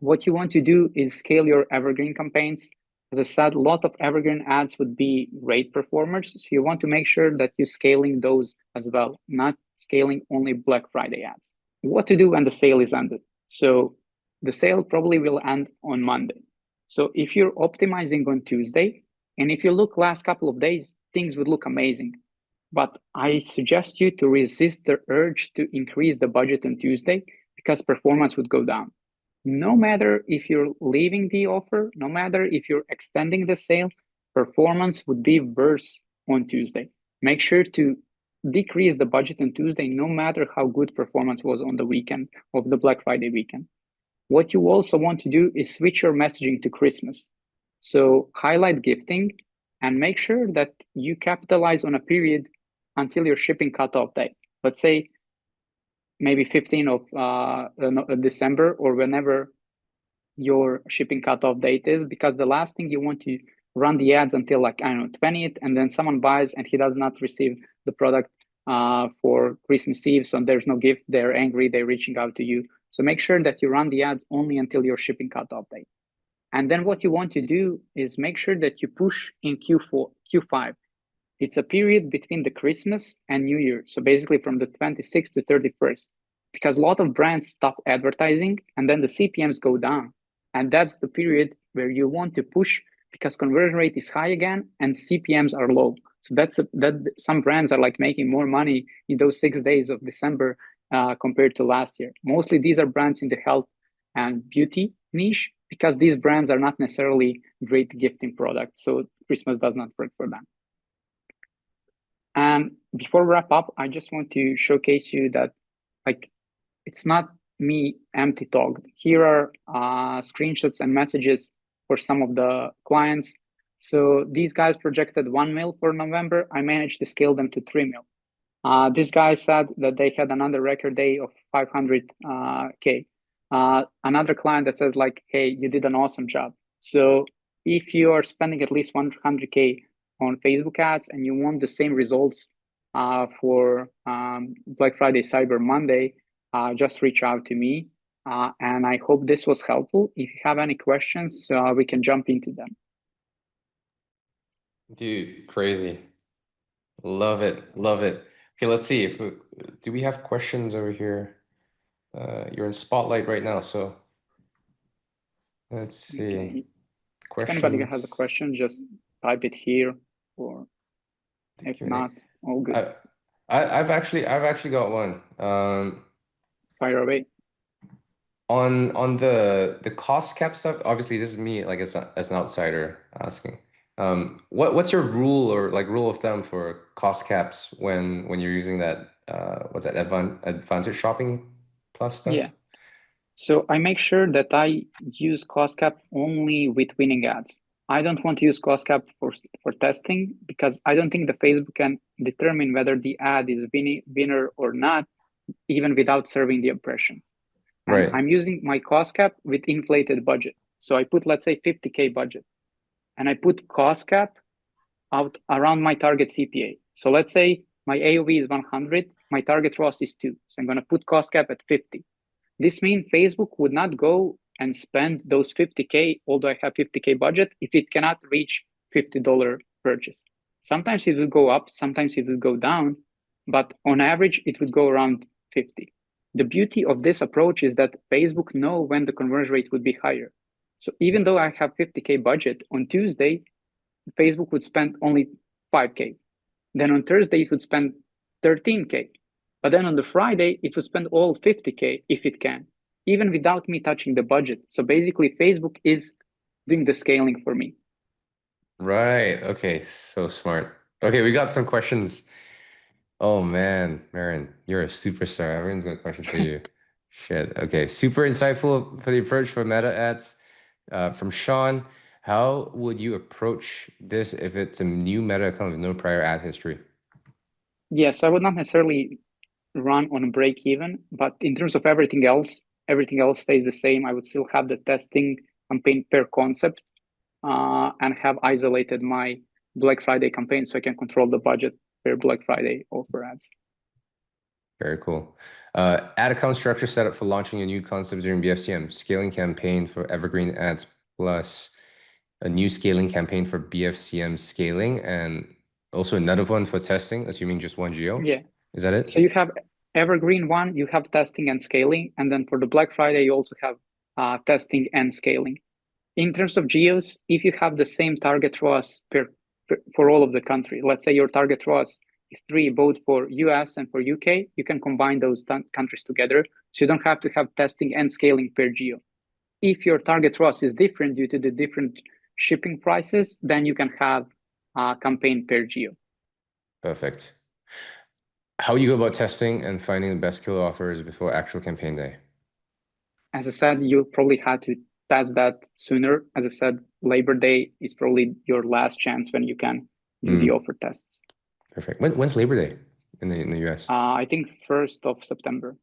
What you want to do is scale your evergreen campaigns. As I said, a lot of evergreen ads would be great performers. So you want to make sure that you're scaling those as well, not scaling only Black Friday ads. What to do when the sale is ended? So the sale probably will end on Monday. So if you're optimizing on Tuesday, and if you look last couple of days, things would look amazing. But I suggest you to resist the urge to increase the budget on Tuesday, because performance would go down. No matter if you're leaving the offer, no matter if you're extending the sale, performance would be worse on Tuesday. Make sure to decrease the budget on Tuesday, no matter how good performance was on the weekend of the Black Friday weekend. What you also want to do is switch your messaging to Christmas. So highlight gifting and make sure that you capitalize on a period until your shipping cutoff date. Let's say maybe 15th of December, or whenever your shipping cutoff date is, because the last thing you want to run the ads until, like, I don't know, 20th, and then someone buys and he does not receive the product for Christmas Eve, so there's no gift, they're angry, they're reaching out to you. So make sure that you run the ads only until your shipping cutoff date. And then what you want to do is make sure that you push in Q5. It's a period between the Christmas and New Year. So basically from the 26th to 31st. because a lot of brands stop advertising and then the CPMs go down. And that's the period where you want to push because conversion rate is high again and CPMs are low. So that some brands are like making more money in those 6 days of December compared to last year. Mostly these are brands in the health and beauty niche because these brands are not necessarily great gifting products. So Christmas does not work for them. And before we wrap up, I just want to showcase you that like it's not me empty talk. Here are screenshots and messages for some of the clients. So these guys projected 1 mil for November. I managed to scale them to 3 mil. This guy said that they had another record day of 500K. Another client that says like, hey, you did an awesome job. So if you are spending at least 100K on Facebook ads and you want the same results for Black Friday, Cyber Monday, just reach out to me. And I hope this was helpful. If you have any questions, we can jump into them. Dude, crazy. Love it. Love it. Okay, let's see if do we have questions over here? You're in spotlight right now, so let's see. Okay. Questions. If anybody has a question, just type it here, or if not, all good. I've actually got one. Fire away. On the cost cap stuff, obviously this is me like as an outsider asking. What's your rule or like rule of thumb for cost caps when you're using that what's that advantage shopping plus stuff? Yeah. So I make sure that I use cost cap only with winning ads. I don't want to use cost cap for testing because I don't think the Facebook can determine whether the ad is winner or not, even without serving the impression. And Right. I'm using my cost cap with inflated budget. So I put, let's say, 50K budget, and I put cost cap out around my target CPA. So let's say my AOV is 100, my target ROAS is 2. So I'm going to put cost cap at 50. This means Facebook would not go and spend those 50K, although I have 50K budget, if it cannot reach $50 purchase. Sometimes it will go up, sometimes it will go down, but on average, it would go around 50. The beauty of this approach is that Facebook know when the conversion rate would be higher. So even though I have 50K budget, on Tuesday, Facebook would spend only 5K. Then on Thursday, it would spend 13K. But then on the Friday, it would spend all 50K if it can, even without me touching the budget. So basically, Facebook is doing the scaling for me. Right. Okay. So smart. Okay, we got some questions. Oh man, Marin, you're a superstar. Everyone's got questions for you. Shit. Okay. Super insightful for the approach for meta ads. From Sean, how would you approach this if it's a new meta account with no prior ad history? Yes, I would not necessarily run on a break even, but in terms of everything else stays the same. I would still have the testing campaign per concept and have isolated my Black Friday campaign so I can control the budget per Black Friday offer ads. Very cool. Ad account structure set up for launching a new concept during BFCM, scaling campaign for evergreen ads plus a new scaling campaign for BFCM scaling, and also another one for testing, assuming just one geo. Yeah. Is that it? So you have evergreen one, you have testing and scaling, and then for the Black Friday, you also have testing and scaling. In terms of geos, if you have the same target ROAS for all of the country, let's say your target ROAS is 3 both for US and for UK, you can combine those countries together. So you don't have to have testing and scaling per geo. If your target ROAS is different due to the different shipping prices, then you can have a campaign per geo. Perfect. How you go about testing and finding the best killer offers before actual campaign day? As I said, you probably had to test that sooner. As I said, Labor Day is probably your last chance when you can do the offer tests. Perfect. When's Labor Day in the US? I think 1st of September.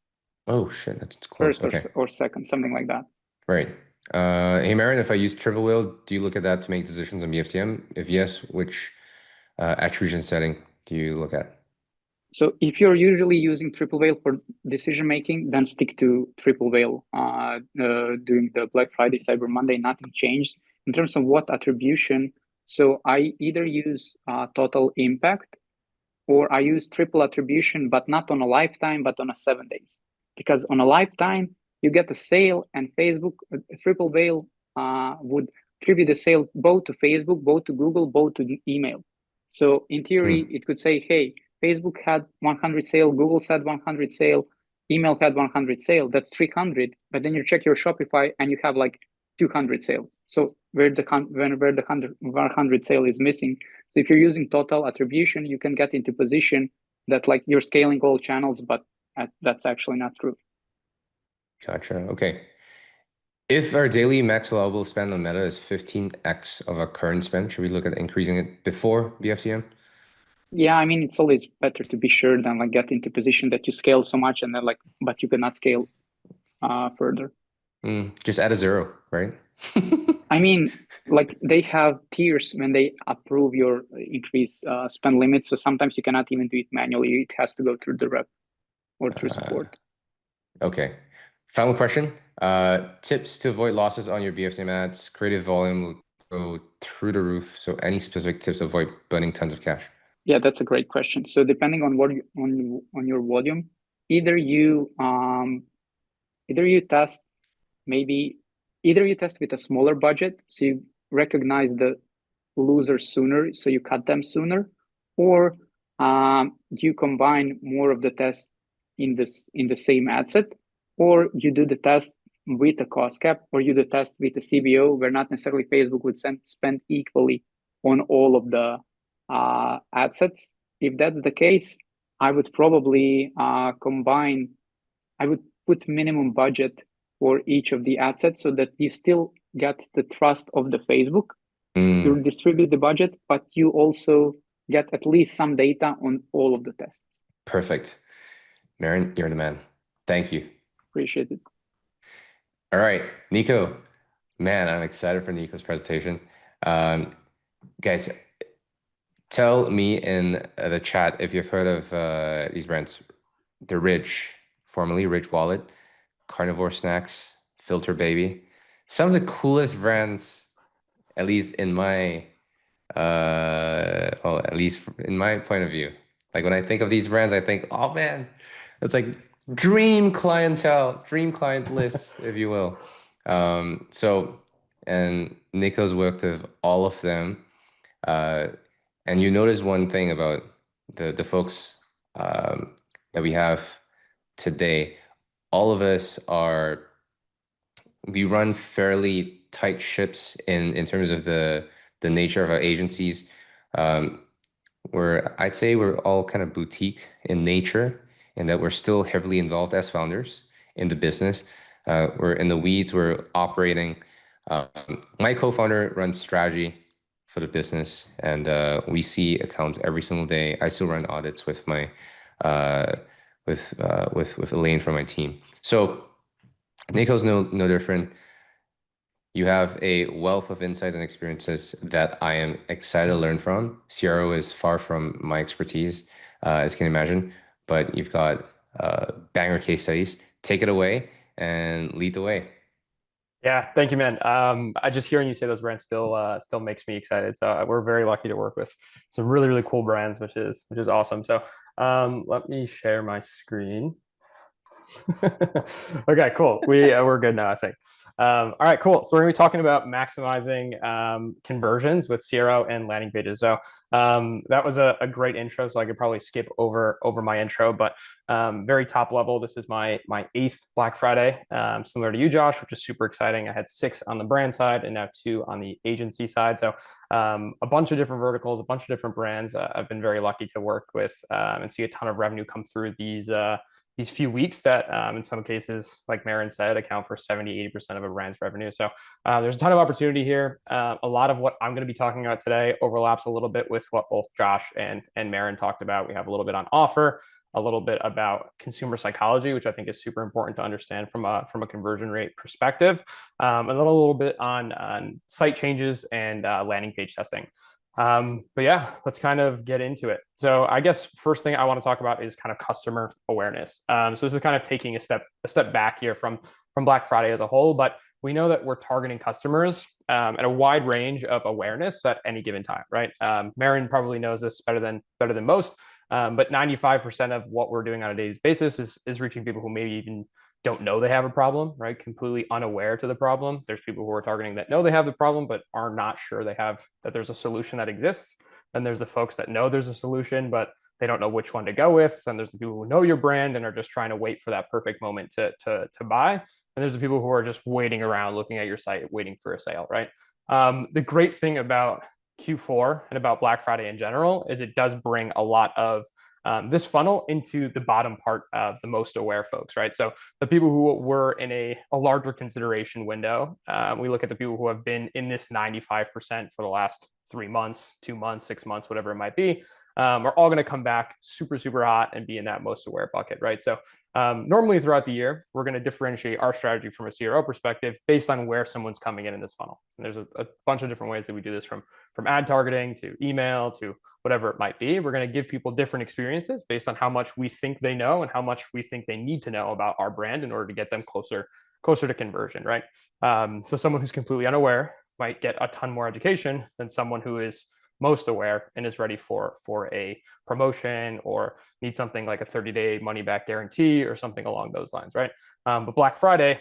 Oh shit, that's close. 1st okay. or 2nd, something like that. Right. Hey Marin, if I use triple whale, do you look at that to make decisions on BFCM? If yes, which attribution setting do you look at? So if you're usually using triple whale for decision making, then stick to triple whale during the Black Friday, Cyber Monday. Nothing changed in terms of what attribution. So I either use total impact, or I use triple attribution, but not on a lifetime, but on a 7 days. because on a lifetime you get a sale, and Facebook, a triple whale, would attribute the sale both to Facebook, both to Google, both to email. So in theory, it could say, hey, Facebook had 100 sale, Google said 100 sale, email had 100 sale, that's 300. But then you check your Shopify and you have like 200 sales. So where the 100 sale is missing. So if you're using total attribution, you can get into position that like you're scaling all channels, but that's actually not true. Gotcha. Okay. If our daily max allowable spend on Meta is 15x of our current spend, should we look at increasing it before BFCM? Yeah, I mean, it's always better to be sure than like get into position that you scale so much and then like, but you cannot scale further. Just add a 0, right? I mean, like they have tiers when they approve your increase spend limit. So sometimes you cannot even do it manually. It has to go through the rep or through support. Okay. Final question. Tips to avoid losses on your BFCM ads. Creative volume will go through the roof. So any specific tips to avoid burning tons of cash? Yeah, that's a great question. So depending on what on your volume, either you test with a smaller budget, so you recognize the losers sooner, so you cut them sooner, or you combine more of the test in the same ad set, or you do the test with a cost cap, or you do the test with a CBO, where not necessarily Facebook would spend equally on all of the ad sets. If that's the case, I would probably combine. I would put minimum budget for each of the ad sets so that you still get the trust of the Facebook. You distribute the budget, but you also get at least some data on all of the tests. Perfect. Marin, you're the man. Thank you. Appreciate it. All right, Nico. Man, I'm excited for Nico's presentation. Guys, tell me in the chat if you've heard of these brands. The Ridge, formerly Ridge Wallet, Carnivore Snax, Filter Baby. Some of the coolest brands, at least in my at least in my point of view. Like when I think of these brands, I think, oh man, it's like dream clientele, dream client list, if you will. And Nico's worked with all of them. And you notice one thing about the folks that we have today. All of us we run fairly tight ships in terms of the nature of our agencies. I'd say we're all kind of boutique in nature, and that we're still heavily involved as founders in the business. We're in the weeds, we're operating. My co-founder runs strategy for the business, and we see accounts every single day. I still run audits with my with Elaine from my team. So Nico's no different. You have a wealth of insights and experiences that I am excited to learn from. CRO is far from my expertise, as you can imagine, but you've got banger case studies. Take it away and lead the way. Yeah, thank you, man. I just hearing you say those brands still makes me excited. So we're very lucky to work with some really cool brands, which is awesome. So let me share my screen. Okay, cool. We're good now, I think. All right, cool. So we're gonna be talking about maximizing conversions with CRO and landing pages. So that was a great intro. So I could probably skip over my intro, but very top level. This is my 8th Black Friday, similar to you, Josh, which is super exciting. I had 6 on the brand side and now 2 on the agency side. So a bunch of different verticals, a bunch of different brands. I've been very lucky to work with and see a ton of revenue come through these few weeks that in some cases, like Marin said, account for 70-80% of a brand's revenue. So there's a ton of opportunity here. A lot of what I'm going to be talking about today overlaps a little bit with what both Josh and Marin talked about. We have a little bit on offer, a little bit about consumer psychology, which I think is super important to understand from a conversion rate perspective, and then a little bit on site changes and landing page testing. But yeah, let's kind of get into it. So I guess first thing I want to talk about is kind of customer awareness. So this is kind of taking a step back here from Black Friday as a whole, but we know that we're targeting customers at a wide range of awareness at any given time, right? Marin probably knows this better than most. But 95% of what we're doing on a daily basis is reaching people who maybe even don't know they have a problem, right? Completely unaware to the problem. There's people who are targeting that know they have the problem, but are not sure that there's a solution that exists. And there's the folks that know there's a solution, but they don't know which one to go with. And there's the people who know your brand and are just trying to wait for that perfect moment to buy. And there's the people who are just waiting around, looking at your site, waiting for a sale, right? The great thing about Q4 and about Black Friday in general is it does bring a lot of this funnel into the bottom part of the most aware folks, right? So the people who were in a larger consideration window, we look at the people who have been in this 95% for the last 3 months, 2 months, 6 months, whatever it might be, are all going to come back super, super hot and be in that most aware bucket, right? So normally throughout the year, we're going to differentiate our strategy from a CRO perspective based on where someone's coming in this funnel. And there's a bunch of different ways that we do this, from ad targeting to email to whatever it might be. We're going to give people different experiences based on how much we think they know and how much we think they need to know about our brand in order to get them closer to conversion, right? So someone who's completely unaware might get a ton more education than someone who is most aware and is ready for a promotion or need something like a 30-day money back guarantee or something along those lines, right? But Black Friday,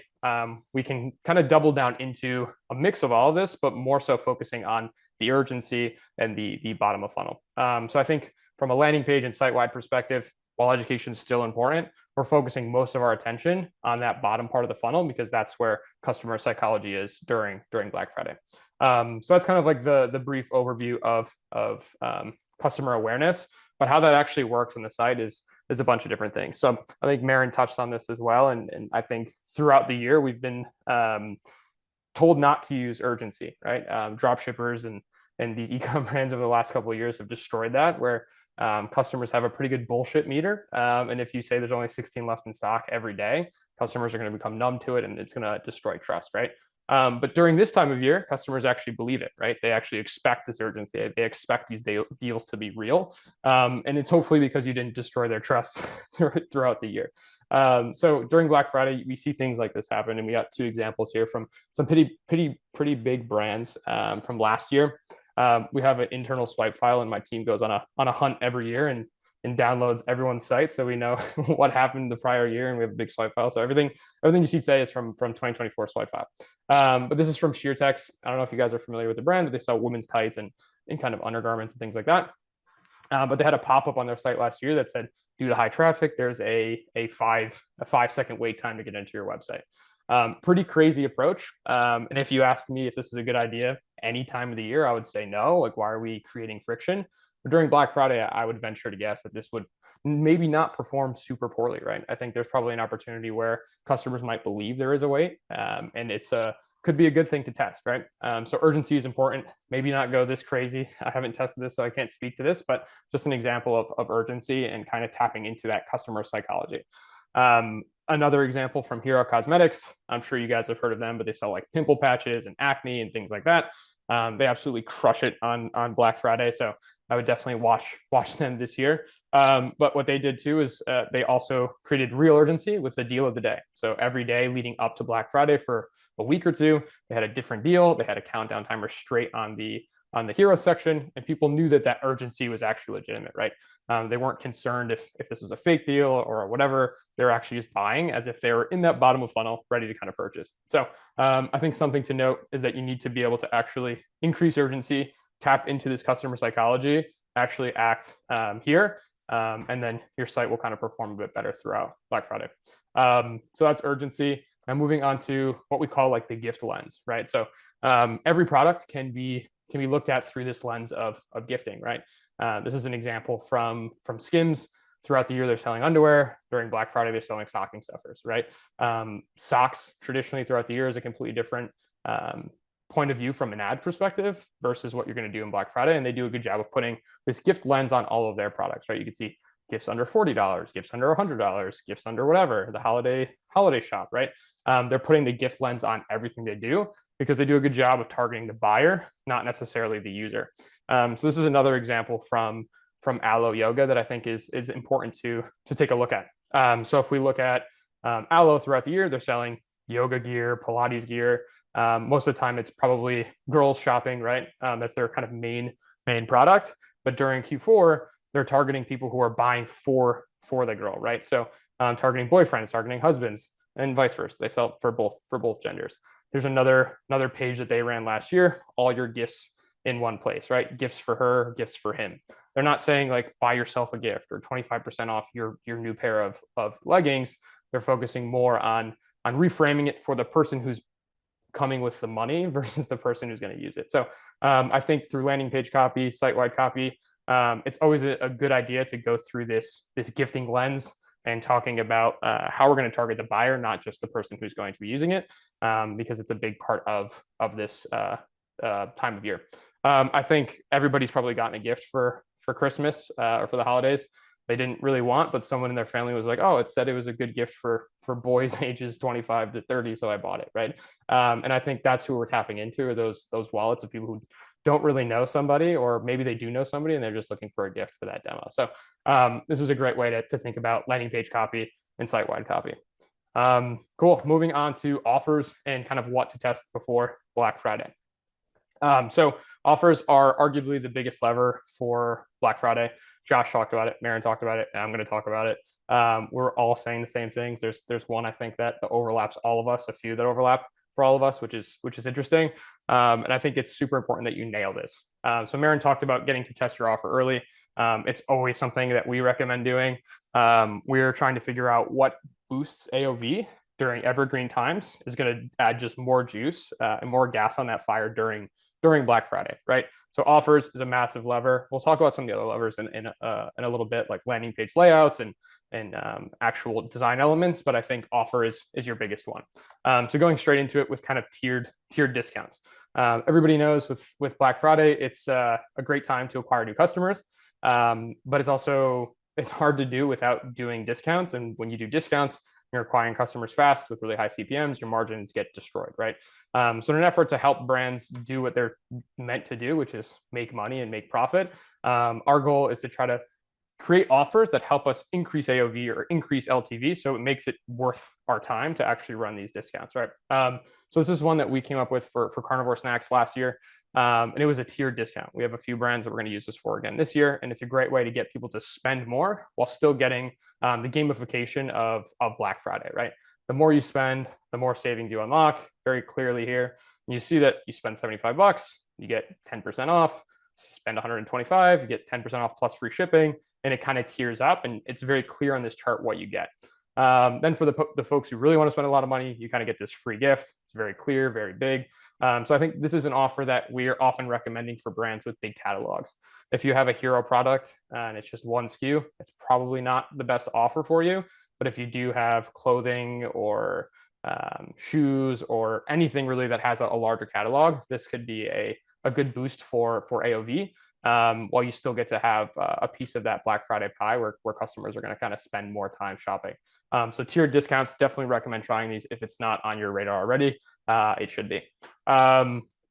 we can kind of double down into a mix of all of this, but more so focusing on the urgency and the bottom of funnel. So I think from a landing page and site-wide perspective, while education is still important, we're focusing most of our attention on that bottom part of the funnel because that's where customer psychology is during Black Friday. So that's kind of like the brief overview of customer awareness, but how that actually works on the site is a bunch of different things. So I think Marin touched on this as well. And I think throughout the year, we've been told not to use urgency, right? Drop shippers and these e-com brands over the last couple of years have destroyed that, where customers have a pretty good bullshit meter. And if you say there's only 16 left in stock every day, customers are going to become numb to it and it's going to destroy trust, right? But during this time of year, customers actually believe it, right? They actually expect this urgency. They expect these deals to be real. And it's hopefully because you didn't destroy their trust throughout the year. So during Black Friday, we see things like this happen. And we got 2 examples here from some pretty big brands from last year. We have an internal swipe file and my team goes on a hunt every year and downloads everyone's site, so we know what happened the prior year, and we have a big swipe file. So everything you see today is from 2024 swipe file. But this is from Sheertex. I don't know if you guys are familiar with the brand, but they sell women's tights and kind of undergarments and things like that. But they had a pop-up on their site last year that said, due to high traffic, there's a 5-second wait time to get into your website. Pretty crazy approach. And if you asked me if this is a good idea any time of the year, I would say no. Like, why are we creating friction? But during Black Friday, I would venture to guess that this would maybe not perform super poorly, right? I think there's probably an opportunity where customers might believe there is a wait, and could be a good thing to test, right? So urgency is important. Maybe not go this crazy. I haven't tested this, so I can't speak to this, but just an example of urgency and kind of tapping into that customer psychology. Another example from Hero Cosmetics. I'm sure you guys have heard of them, but they sell like pimple patches and acne and things like that. They absolutely crush it on Black Friday. So I would definitely watch them this year. But what they did too is they also created real urgency with the deal of the day. So every day leading up to Black Friday for a week or two, they had a different deal. They had a countdown timer straight on the hero section, and people knew that urgency was actually legitimate, right? They weren't concerned if this was a fake deal or whatever. They're actually just buying as if they were in that bottom of funnel, ready to kind of purchase. So I think something to note is that you need to be able to actually increase urgency, tap into this customer psychology, actually act here, and then your site will kind of perform a bit better throughout Black Friday. So that's urgency. And moving on to what we call like the gift lens, right? So every product can be looked at through this lens of gifting, right? This is an example from Skims. Throughout the year, they're selling underwear. During Black Friday, they're selling stocking stuffers, right? Socks traditionally throughout the year is a completely different point of view from an ad perspective versus what you're going to do in Black Friday. And they do a good job of putting this gift lens on all of their products, right? You can see gifts under $40, gifts under $100, gifts under whatever, the holiday shop, right? They're putting the gift lens on everything they do because they do a good job of targeting the buyer, not necessarily the user. So this is another example from Alo Yoga that I think is important to take a look at. So if we look at Alo throughout the year, they're selling yoga gear, Pilates gear. Most of the time it's probably girls shopping, right? That's their kind of main product. But during Q4, they're targeting people who are buying for the girl, right? So targeting boyfriends, targeting husbands, and vice versa. They sell for both genders. There's another page that they ran last year, all your gifts in one place, right? Gifts for her, gifts for him. They're not saying like buy yourself a gift or 25% off your new pair of leggings. They're focusing more on reframing it for the person who's coming with the money versus the person who's going to use it. So I think through landing page copy, site-wide copy, it's always a good idea to go through this gifting lens and talking about how we're going to target the buyer, not just the person who's going to be using it, because it's a big part of this time of year. I think everybody's probably gotten a gift for Christmas or for the holidays they didn't really want, but someone in their family was like, oh, it said it was a good gift for boys ages 25 to 30, so I bought it, right? And I think that's who we're tapping into, are those wallets of people who don't really know somebody, or maybe they do know somebody and they're just looking for a gift for that demo. So this is a great way to think about landing page copy and site-wide copy. Cool. Moving on to offers and kind of what to test before Black Friday. So offers are arguably the biggest lever for Black Friday. Josh talked about it, Marin talked about it, and I'm going to talk about it. We're all saying the same things. There's one, I think, that overlaps all of us, a few that overlap for all of us, which is interesting. And I think it's super important that you nail this. So Marin talked about getting to test your offer early. It's always something that we recommend doing. We're trying to figure out what boosts AOV during evergreen times is going to add just more juice and more gas on that fire during Black Friday, right? So offers is a massive lever. We'll talk about some of the other levers in a little bit, like landing page layouts and actual design elements, but I think offer is your biggest one. So going straight into it with kind of tiered discounts. Everybody knows with Black Friday, it's a great time to acquire new customers, but it's hard to do without doing discounts. And when you do discounts, you're acquiring customers fast with really high CPMs, your margins get destroyed, right? So in an effort to help brands do what they're meant to do, which is make money and make profit, our goal is to try to create offers that help us increase AOV or increase LTV, so it makes it worth our time to actually run these discounts, right? So this is one that we came up with for Carnivore Snax last year, and it was a tiered discount. We have a few brands that we're going to use this for again this year, and it's a great way to get people to spend more while still getting the gamification of Black Friday, right? The more you spend, the more savings you unlock. Very clearly here, and you see that you spend $75, you get 10% off. Spend 125, you get 10% off plus free shipping, and it kind of tiers up, and it's very clear on this chart what you get. Then for the folks who really want to spend a lot of money, you kind of get this free gift. It's very clear, very big. So I think this is an offer that we are often recommending for brands with big catalogs. If you have a hero product and it's just one SKU, it's probably not the best offer for you. But if you do have clothing or shoes or anything really that has a larger catalog, this could be a good boost for AOV, while you still get to have a piece of that Black Friday pie where customers are going to kind of spend more time shopping. So tiered discounts, definitely recommend trying these. If it's not on your radar already, it should be.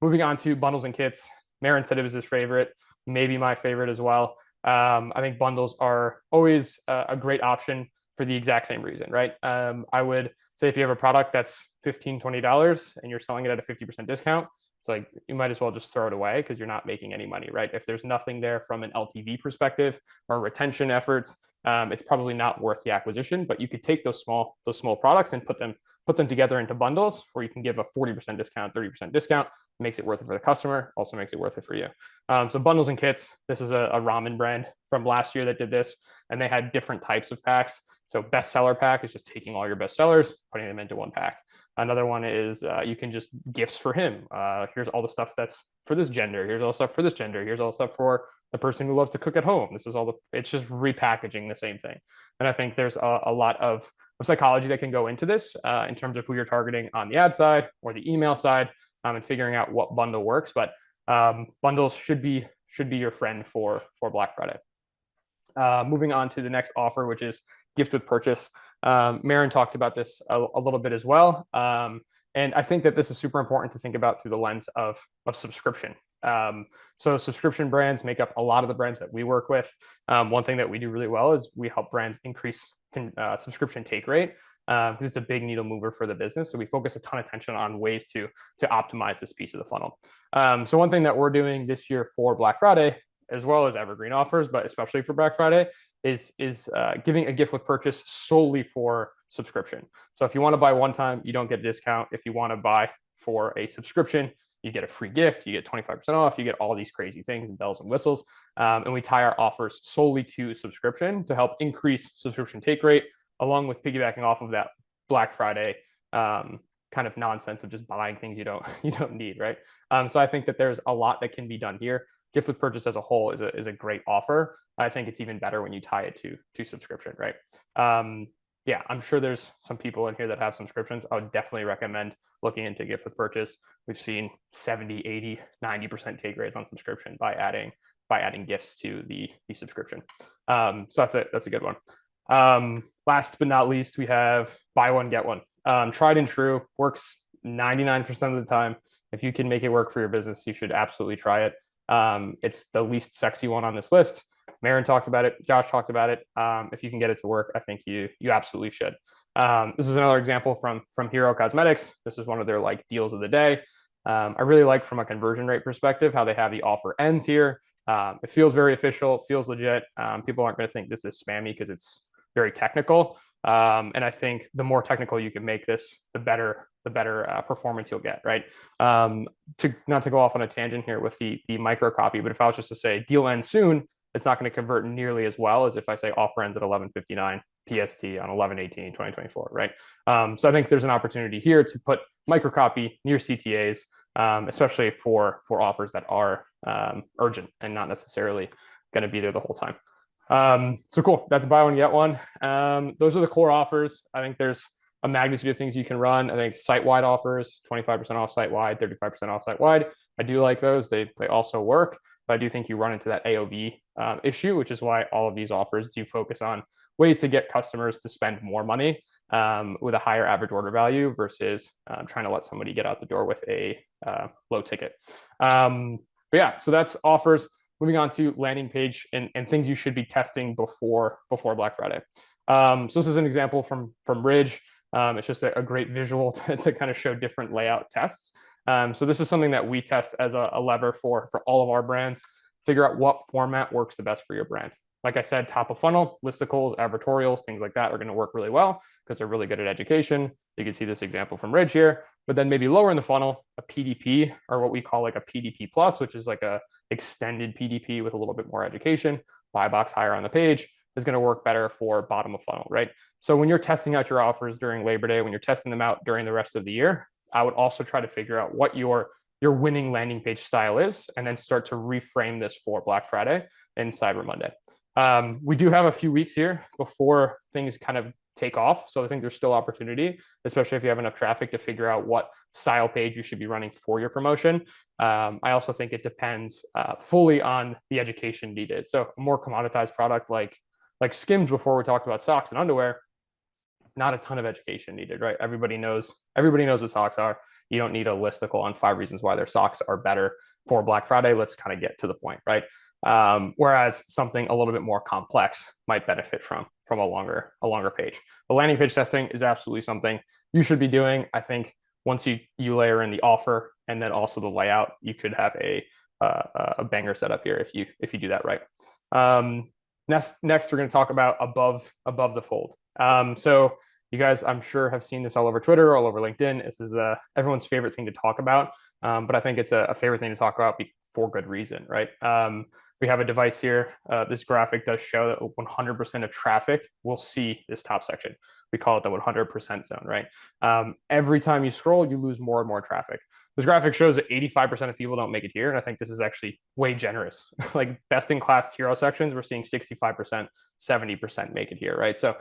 Moving on to bundles and kits. Marin said it was his favorite, maybe my favorite as well. I think bundles are always a great option for the exact same reason, right? I would say if you have a product that's $15, $20 and you're selling it at a 50% discount, it's like you might as well just throw it away because you're not making any money, right? If there's nothing there from an LTV perspective or retention efforts, it's probably not worth the acquisition. But you could take those small products and put them together into bundles where you can give a 40% discount, 30% discount. It makes it worth it for the customer, also makes it worth it for you. So bundles and kits. This is a ramen brand from last year that did this, and they had different types of packs. So bestseller pack is just taking all your best sellers, putting them into one pack. Another one is you can just gifts for him. Here's all the stuff that's for this gender. Here's all the stuff for this gender. Here's all the stuff for the person who loves to cook at home. This is it's just repackaging the same thing. And I think there's a lot of psychology that can go into this in terms of who you're targeting on the ad side or the email side, and figuring out what bundle works. But bundles should be your friend for Black Friday. Moving on to the next offer, which is gift with purchase. Marin talked about this a little bit as well. And I think that this is super important to think about through the lens of subscription. So subscription brands make up a lot of the brands that we work with. One thing that we do really well is we help brands increase subscription take rate, because it's a big needle mover for the business. So we focus a ton of attention on ways to optimize this piece of the funnel. So one thing that we're doing this year for Black Friday as well as evergreen offers, but especially for Black Friday, is giving a gift with purchase solely for subscription. So if you want to buy one time, you don't get a discount. If you want to buy for a subscription, you get a free gift, you get 25% off, you get all these crazy things and bells and whistles. And we tie our offers solely to subscription to help increase subscription take rate, along with piggybacking off of that Black Friday kind of nonsense of just buying things you don't need, right? So I think that there's a lot that can be done here. Gift with purchase as a whole is a great offer. I think it's even better when you tie it to subscription, right? Yeah, I'm sure there's some people in here that have subscriptions. I would definitely recommend looking into gift with purchase. We've seen 70, 80, 90% take rates on subscription by adding gifts to the subscription. So that's a good one. Last but not least, we have buy one, get one. Tried and true, works 99% of the time. If you can make it work for your business, you should absolutely try it. It's the least sexy one on this list. Marin talked about it. Josh talked about it. If you can get it to work, I think you absolutely should. This is another example from Hero Cosmetics. This is one of their like deals of the day. I really like from a conversion rate perspective how they have the offer ends here. It feels very official. It feels legit. People aren't going to think this is spammy because it's very technical. And I think the more technical you can make this, the better performance you'll get, right? Not to go off on a tangent here with the micro copy, but if I was just to say deal ends soon, it's not going to convert nearly as well as if I say offer ends at 11:59 PST on 11/18/2024, right? So I think there's an opportunity here to put micro copy near CTAs, especially for offers that are urgent and not necessarily going to be there the whole time. So cool. That's buy one, get one. Those are the core offers. I think there's a magnitude of things you can run. I think site-wide offers, 25% off site-wide, 35% off site-wide. I do like those. They also work, but I do think you run into that AOV issue, which is why all of these offers do focus on ways to get customers to spend more money with a higher average order value versus trying to let somebody get out the door with a low ticket. But yeah, so that's offers. Moving on to landing page and things you should be testing before Black Friday. So this is an example from Ridge. It's just a great visual to kind of show different layout tests. So this is something that we test as a lever for all of our brands. Figure out what format works the best for your brand. Like I said, top of funnel, listicles, advertorials, things like that are going to work really well because they're really good at education. You can see this example from Ridge here, but then maybe lower in the funnel, a PDP or what we call like a PDP plus, which is like a extended PDP with a little bit more education, buy box higher on the page is going to work better for bottom of funnel, right? So when you're testing out your offers during Labor Day, when you're testing them out during the rest of the year, I would also try to figure out what your winning landing page style is, and then start to reframe this for Black Friday and Cyber Monday. We do have a few weeks here before things kind of take off. So I think there's still opportunity, especially if you have enough traffic to figure out what style page you should be running for your promotion. I also think it depends fully on the education needed. So a more commoditized product like Skims before we talked about socks and underwear, not a ton of education needed, right? Everybody knows what socks are. You don't need a listicle on 5 reasons why their socks are better for Black Friday. Let's kind of get to the point, right? Whereas something a little bit more complex might benefit from a longer page. The landing page testing is absolutely something you should be doing. I think once you layer in the offer and then also the layout, you could have a banger setup here if you do that right. Next, we're going to talk about above the fold. So you guys, I'm sure, have seen this all over Twitter, all over LinkedIn. This is everyone's favorite thing to talk about, but I think it's a favorite thing to talk about for good reason, right? We have a device here. This graphic does show that 100% of traffic will see this top section. We call it the 100% zone, right? Every time you scroll, you lose more and more traffic. This graphic shows that 85% of people don't make it here. And I think this is actually way generous. Like best in class hero sections, we're seeing 65%, 70% make it here, right? So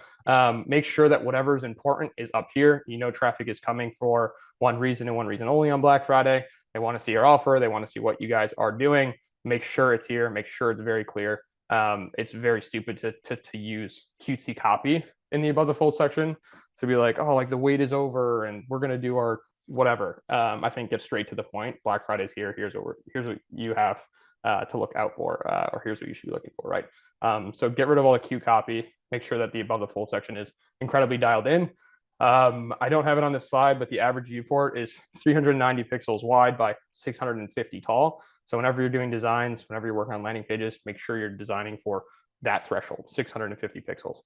make sure that whatever is important is up here. You know, traffic is coming for one reason and one reason only on Black Friday. They want to see your offer. They want to see what you guys are doing. Make sure it's here. Make sure it's very clear. It's very stupid to use cutesy copy in the above the fold section to be like, oh, like the wait is over and we're going to do our whatever. I think get straight to the point. Black Friday is here. Here's what you have to look out for, or here's what you should be looking for, right? So get rid of all the cute copy. Make sure that the above the fold section is incredibly dialed in. I don't have it on this slide, but the average viewport is 390 pixels wide by 650 tall. So whenever you're doing designs, whenever you're working on landing pages, make sure you're designing for that threshold, 650 pixels.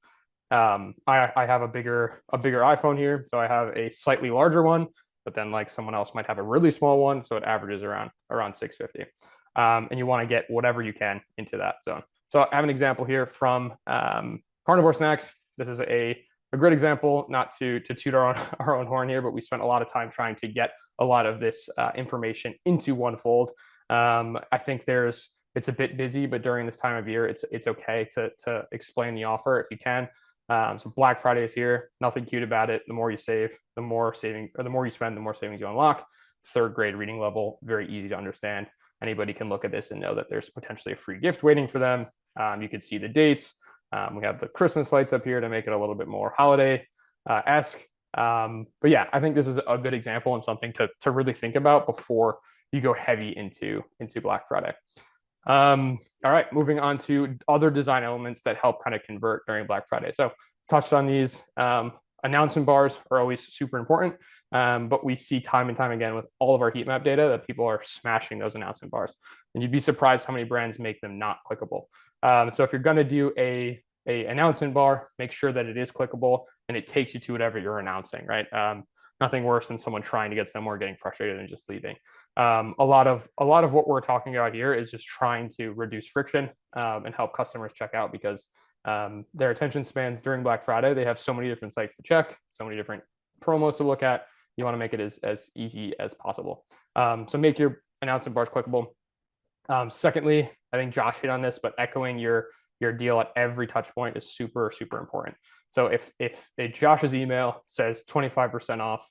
I have a bigger iPhone here, so I have a slightly larger one, but then like someone else might have a really small one, so it averages around 650. And you want to get whatever you can into that zone. So I have an example here from Carnivore Snax. This is a great example, not to toot our own horn here, but we spent a lot of time trying to get a lot of this information into one fold. I think it's a bit busy, but during this time of year, it's okay to explain the offer if you can. So Black Friday is here. Nothing cute about it. The more you save, the more saving, or the more you spend, the more savings you unlock. Third grade reading level, very easy to understand. Anybody can look at this and know that there's potentially a free gift waiting for them. You can see the dates. We have the Christmas lights up here to make it a little bit more holiday-esque. But yeah, I think this is a good example and something to really think about before you go heavy into Black Friday. All right, moving on to other design elements that help kind of convert during Black Friday. So touched on these. Announcement bars are always super important, but we see time and time again with all of our heat map data that people are smashing those announcement bars, and you'd be surprised how many brands make them not clickable. So if you're going to do a announcement bar, make sure that it is clickable and it takes you to whatever you're announcing, right? Nothing worse than someone trying to get somewhere, getting frustrated and just leaving. A lot of what we're talking about here is just trying to reduce friction and help customers check out, because their attention spans during Black Friday, they have so many different sites to check, so many different promos to look at. You want to make it as easy as possible. So make your announcement bars clickable. Secondly, I think Josh hit on this, but echoing your deal at every touch point is super, super important. So if Josh's email says 25% off,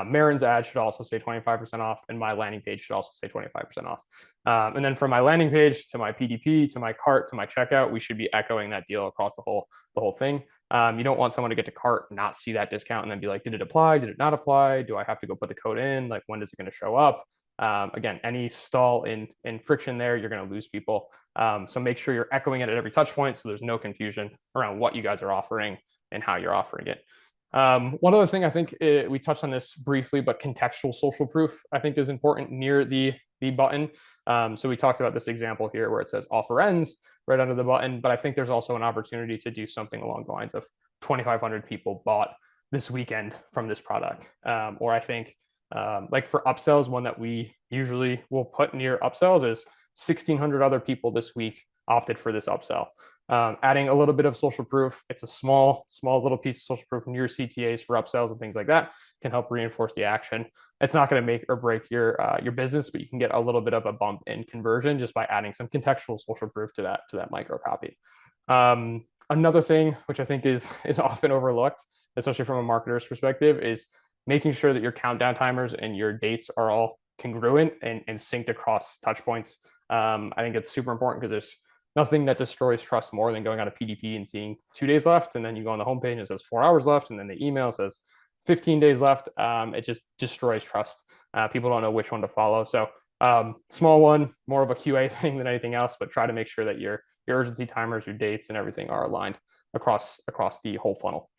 Marin's ad should also say 25% off, and my landing page should also say 25% off. And then from my landing page to my PDP, to my cart, to my checkout, we should be echoing that deal across the whole thing. You don't want someone to get to cart, not see that discount, and then be like, did it apply? Did it not apply? Do I have to go put the code in? Like, when is it going to show up? Again, any stall in friction there, you're going to lose people. So make sure you're echoing it at every touch point, so there's no confusion around what you guys are offering and how you're offering it. One other thing, I think we touched on this briefly, but contextual social proof, I think, is important near the button. So we talked about this example here where it says offer ends right under the button, but I think there's also an opportunity to do something along the lines of 2,500 people bought this weekend from this product. Or I think like for upsells, one that we usually will put near upsells is 1,600 other people this week opted for this upsell. Adding a little bit of social proof, it's a small little piece of social proof near CTAs for upsells and things like that, can help reinforce the action. It's not going to make or break your business, but you can get a little bit of a bump in conversion just by adding some contextual social proof to that micro copy. Another thing, which I think is often overlooked, especially from a marketer's perspective, is making sure that your countdown timers and your dates are all congruent and synced across touch points. I think it's super important because there's nothing that destroys trust more than going on a PDP and seeing 2 days left, and then you go on the homepage and it says 4 hours left, and then the email says 15 days left. It just destroys trust. People don't know which one to follow. So small one, more of a QA thing than anything else, but try to make sure that your urgency timers, your dates, and everything are aligned across the whole funnel.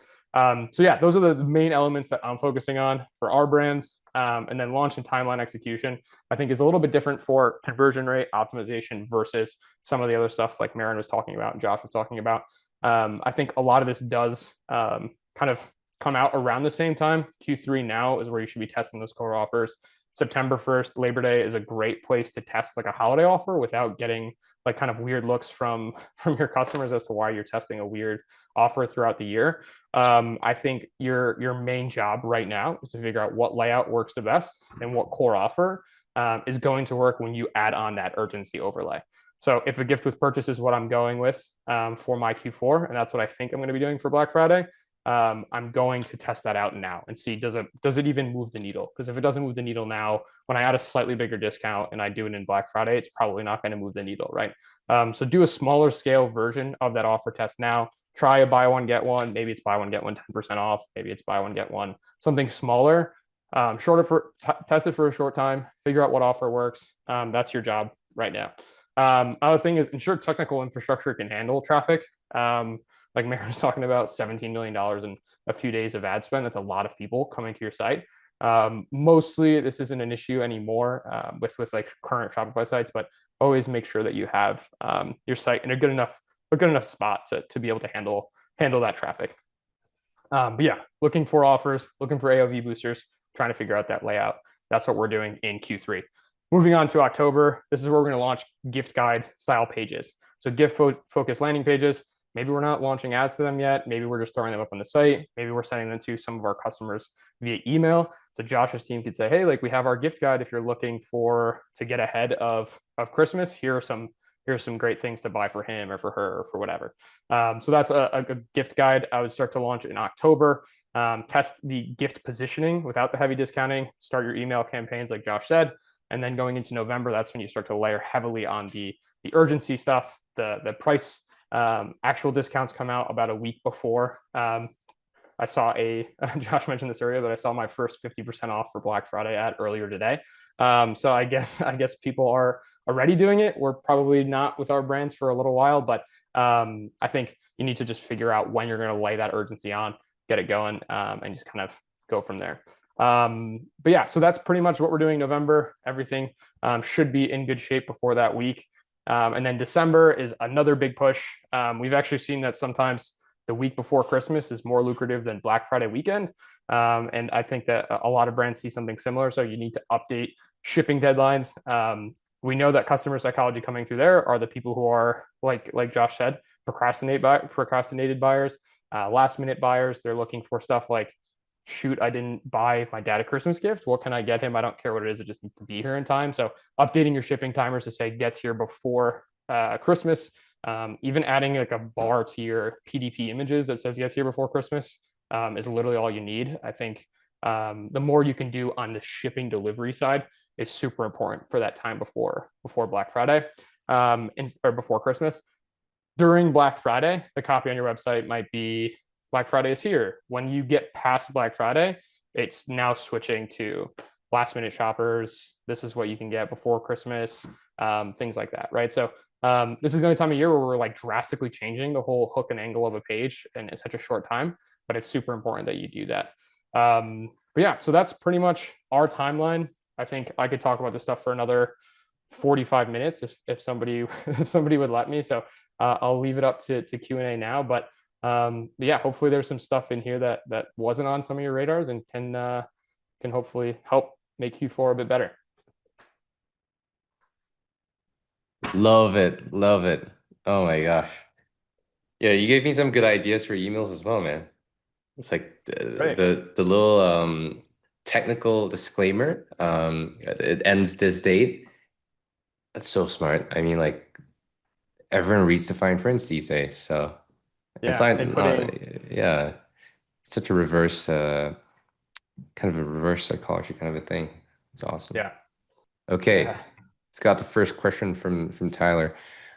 So yeah, those are the main elements that I'm focusing on for our brands. And then launch and timeline execution, I think, is a little bit different for conversion rate optimization versus some of the other stuff like Marin was talking about and Josh was talking about. I think a lot of this does kind of come out around the same time. Q3 now is where you should be testing those core offers. September 1st, Labor Day, is a great place to test like a holiday offer without getting like kind of weird looks from your customers as to why you're testing a weird offer throughout the year. I think your main job right now is to figure out what layout works the best and what core offer is going to work when you add on that urgency overlay. So if a gift with purchase is what I'm going with for my Q4, and that's what I think I'm going to be doing for Black Friday, I'm going to test that out now and see, does it even move the needle? Because if it doesn't move the needle now, when I add a slightly bigger discount and I do it in Black Friday, it's probably not going to move the needle, right? So do a smaller scale version of that offer test now. Try a buy one, get one. Maybe it's buy one, get one 10% off. Maybe it's buy one, get one, something smaller, test it for a short time, figure out what offer works. That's your job right now. Other thing is ensure technical infrastructure can handle traffic. Like Marin's talking about $17 million in a few days of ad spend. That's a lot of people coming to your site. Mostly this isn't an issue anymore with like current Shopify sites, but always make sure that you have your site in a good enough spot to be able to handle that traffic. But yeah, looking for offers, looking for AOV boosters, trying to figure out that layout. That's what we're doing in Q3. Moving on to October, this is where we're going to launch gift guide style pages. So gift focused landing pages. Maybe we're not launching ads to them yet. Maybe we're just throwing them up on the site. Maybe we're sending them to some of our customers via email. So Josh's team could say, hey, like we have our gift guide. If you're looking to get ahead of Christmas, here are some great things to buy for him or for her or for whatever. So that's a gift guide. I would start to launch in October. Test the gift positioning without the heavy discounting. Start your email campaigns like Josh said. And then going into November, that's when you start to layer heavily on the urgency stuff. The price actual discounts come out about a week before. I saw Josh mentioned this earlier, but I saw my first 50% off for Black Friday ad earlier today. So I guess people are already doing it. We're probably not with our brands for a little while, but I think you need to just figure out when you're going to lay that urgency on, get it going, and just kind of go from there. But yeah, so that's pretty much what we're doing November. Everything should be in good shape before that week. And then December is another big push. We've actually seen that sometimes the week before Christmas is more lucrative than Black Friday weekend. And I think that a lot of brands see something similar. So you need to update shipping deadlines. We know that customer psychology coming through there are the people who are, like Josh said, procrastinated buyers, last minute buyers. They're looking for stuff like, shoot, I didn't buy my dad a Christmas gift. What can I get him? I don't care what it is. It just needs to be here in time. So updating your shipping timers to say gets here before Christmas. Even adding like a bar to your PDP images that says gets here before Christmas is literally all you need. I think the more you can do on the shipping delivery side is super important for that time before Black Friday or before Christmas. During Black Friday, the copy on your website might be Black Friday is here. When you get past Black Friday, it's now switching to last minute shoppers. This is what you can get before Christmas, things like that, right? So this is the only time of year where we're like drastically changing the whole hook and angle of a page in such a short time, but it's super important that you do that. But yeah, so that's pretty much our timeline. I think I could talk about this stuff for another 45 minutes if somebody would let me. So I'll leave it up to Q&A now, but yeah, hopefully there's some stuff in here that wasn't on some of your radars and can hopefully help make Q4 a bit better. Love it. Oh my gosh. Yeah, you gave me some good ideas for emails as well, man. It's like the little technical disclaimer. It ends this date. That's so smart. I mean, like everyone reads the fine prints these days, so it's yeah, such a reverse kind of a reverse psychology kind of a thing. It's awesome. Yeah. Okay. Yeah. Got the first question from Tyler.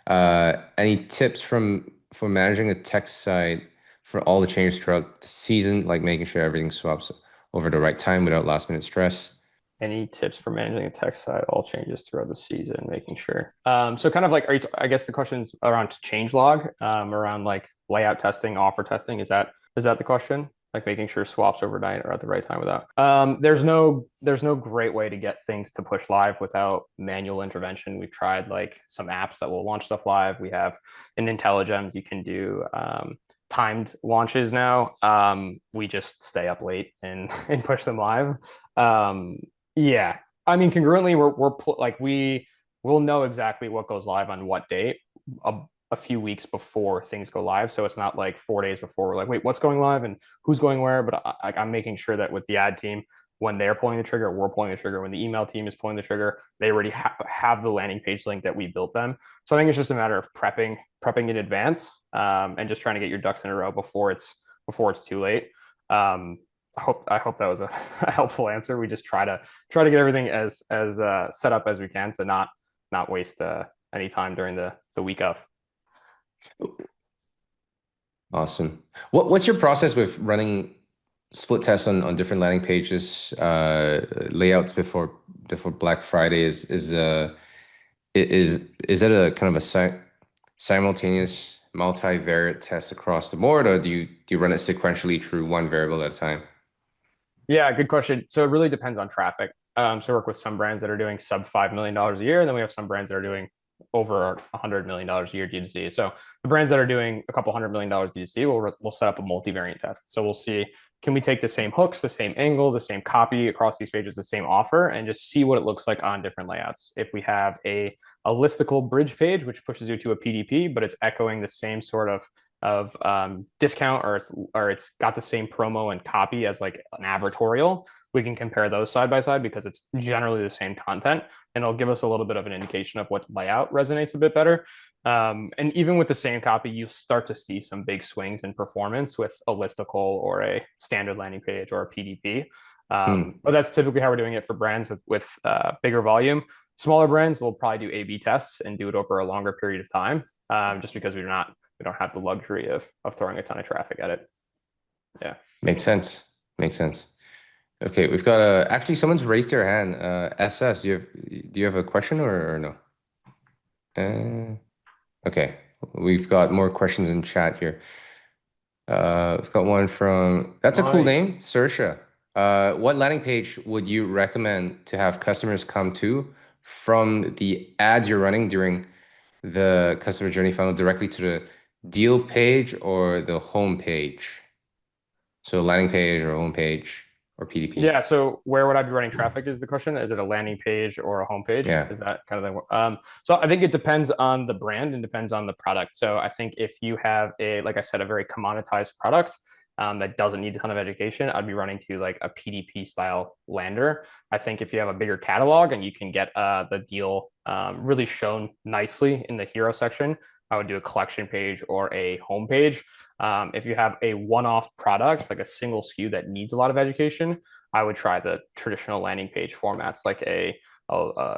Any tips for managing a tech site for all the changes throughout the season, like making sure everything swaps over the right time without last minute stress? Any tips for managing a tech site, all changes throughout the season, making sure. So kind of like, I guess the question's around changelog, around like layout testing, offer testing. Is that the question? Like making sure swaps overnight are at the right time without. There's no great way to get things to push live without manual intervention. We've tried like some apps that will launch stuff live. We have in IntelliGems, you can do timed launches now. We just stay up late and push them live. Yeah, I mean, congruently, we'll know exactly what goes live on what date a few weeks before things go live. So it's not like 4 days before we're like, wait, what's going live and who's going where? But I'm making sure that with the ad team, when they're pulling the trigger, we're pulling the trigger. When the email team is pulling the trigger, they already have the landing page link that we built them. So I think it's just a matter of prepping in advance and just trying to get your ducks in a row before it's too late. I hope that was a helpful answer. We just try to get everything as set up as we can to not waste any time during the week of. Awesome. What's your process with running split tests on different landing pages, layouts before Black Friday? Is it a kind of a simultaneous multivariate test across the board, or do you run it sequentially through one variable at a time? Yeah, good question. So it really depends on traffic. So I work with some brands that are doing sub $5 million a year, and then we have some brands that are doing over $100 million a year D2C. So the brands that are doing a couple $100 million D2C, we'll set up a multivariant test. So we'll see, can we take the same hooks, the same angle, the same copy across these pages, the same offer, and just see what it looks like on different layouts. If we have a listicle bridge page, which pushes you to a PDP, but it's echoing the same sort of discount, or it's got the same promo and copy as like an advertorial, we can compare those side by side because it's generally the same content, and it'll give us a little bit of an indication of what layout resonates a bit better. And even with the same copy, you start to see some big swings in performance with a listicle or a standard landing page or a PDP. But that's typically how we're doing it for brands with bigger volume. Smaller brands will probably do A/B tests and do it over a longer period of time, just because we don't have the luxury of throwing a ton of traffic at it. Yeah. Makes sense. Okay, we've got actually someone's raised their hand. SS, do you have a question or no? Okay, we've got more questions in chat here. We've got one from, that's a cool name, Sersha. What landing page would you recommend to have customers come to from the ads you're running during the customer journey funnel directly to the deal page or the home page? So landing page or home page or PDP? Yeah. So where would I be running traffic is the question. Is it a landing page or a home page? Yeah. Is that kind of thing? So I think it depends on the brand and depends on the product. So I think if you have like I said, a very commoditized product that doesn't need a ton of education, I'd be running to like a PDP style lander. I think if you have a bigger catalog and you can get the deal really shown nicely in the hero section, I would do a collection page or a home page. If you have a one-off product, like a single SKU that needs a lot of education, I would try the traditional landing page formats, like a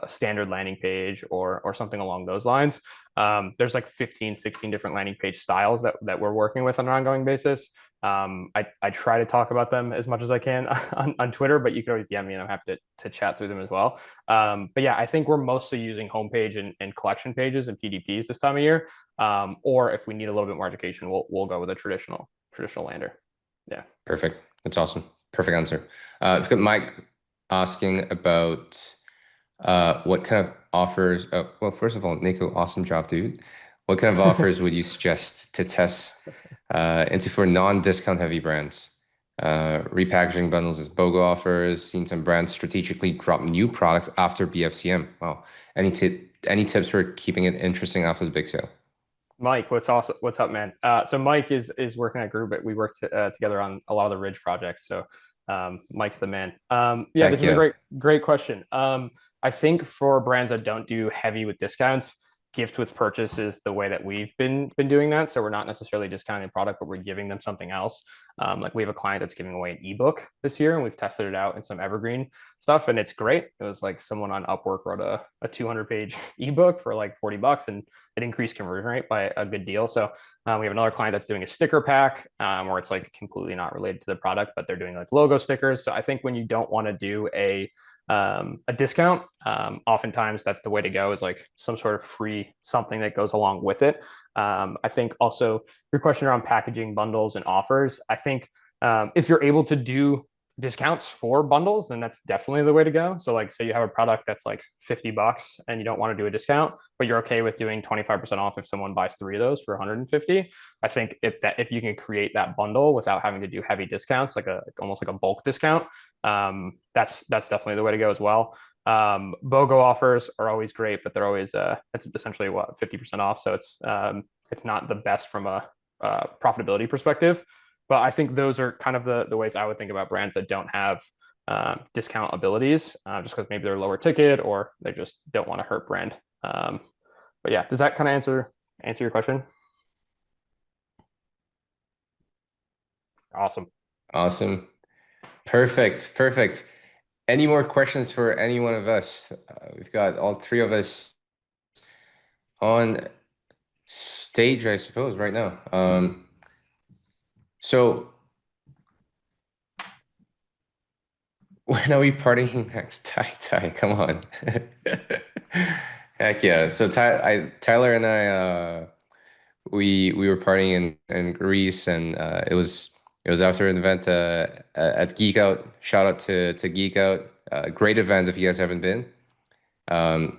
standard landing page or something along those lines. There's like 15, 16 different landing page styles that we're working with on an ongoing basis. I try to talk about them as much as I can on Twitter, but you can always DM me and I'm happy to chat through them as well. But yeah, I think we're mostly using homepage and collection pages and PDPs this time of year. Or if we need a little bit more education, we'll go with a traditional lander. Yeah. Perfect. That's awesome. Perfect answer. I've got Mike asking about what kind of offers. Well, first of all, Nico, awesome job, dude. What kind of offers would you suggest to test into for non-discount heavy brands? Repackaging bundles as BOGO offers. Seen some brands strategically drop new products after BFCM. Wow. Any tips for keeping it interesting after the big sale? Mike, what's awesome? What's up, man? So Mike is working at Group, but we worked together on a lot of the Ridge projects. So Mike's the man. Yeah, this is a great question. I think for brands that don't do heavy with discounts, gift with purchase is the way that we've been doing that. So we're not necessarily discounting the product, but we're giving them something else. Like we have a client that's giving away an ebook this year, and we've tested it out in some evergreen stuff, and it's great. It was like someone on Upwork wrote a 200-page ebook for like $40, and it increased conversion rate by a good deal. So we have another client that's doing a sticker pack where it's like completely not related to the product, but they're doing like logo stickers. So I think when you don't want to do a discount, oftentimes that's the way to go, is like some sort of free something that goes along with it. I think also your question around packaging bundles and offers, I think if you're able to do discounts for bundles, then that's definitely the way to go. So like, say you have a product that's like $50 and you don't want to do a discount, but you're okay with doing 25% off if someone buys 3 of those for 150. I think if you can create that bundle without having to do heavy discounts, like almost like a bulk discount, that's definitely the way to go as well. BOGO offers are always great, but they're always it's essentially 50% off. So it's not the best from a profitability perspective. But I think those are kind of the ways I would think about brands that don't have discount abilities, just because maybe they're lower ticket or they just don't want to hurt brand. But yeah, does that kind of answer your question? Awesome. Perfect. Any more questions for any one of us? We've got all 3 of us on stage, I suppose, right now. So when are we partying next? Ty, come on. Heck yeah. So Tyler and I, we were partying in Greece, and it was It was after an event at Geek Out. Shout out to Geek Out. Great event if you guys haven't been. And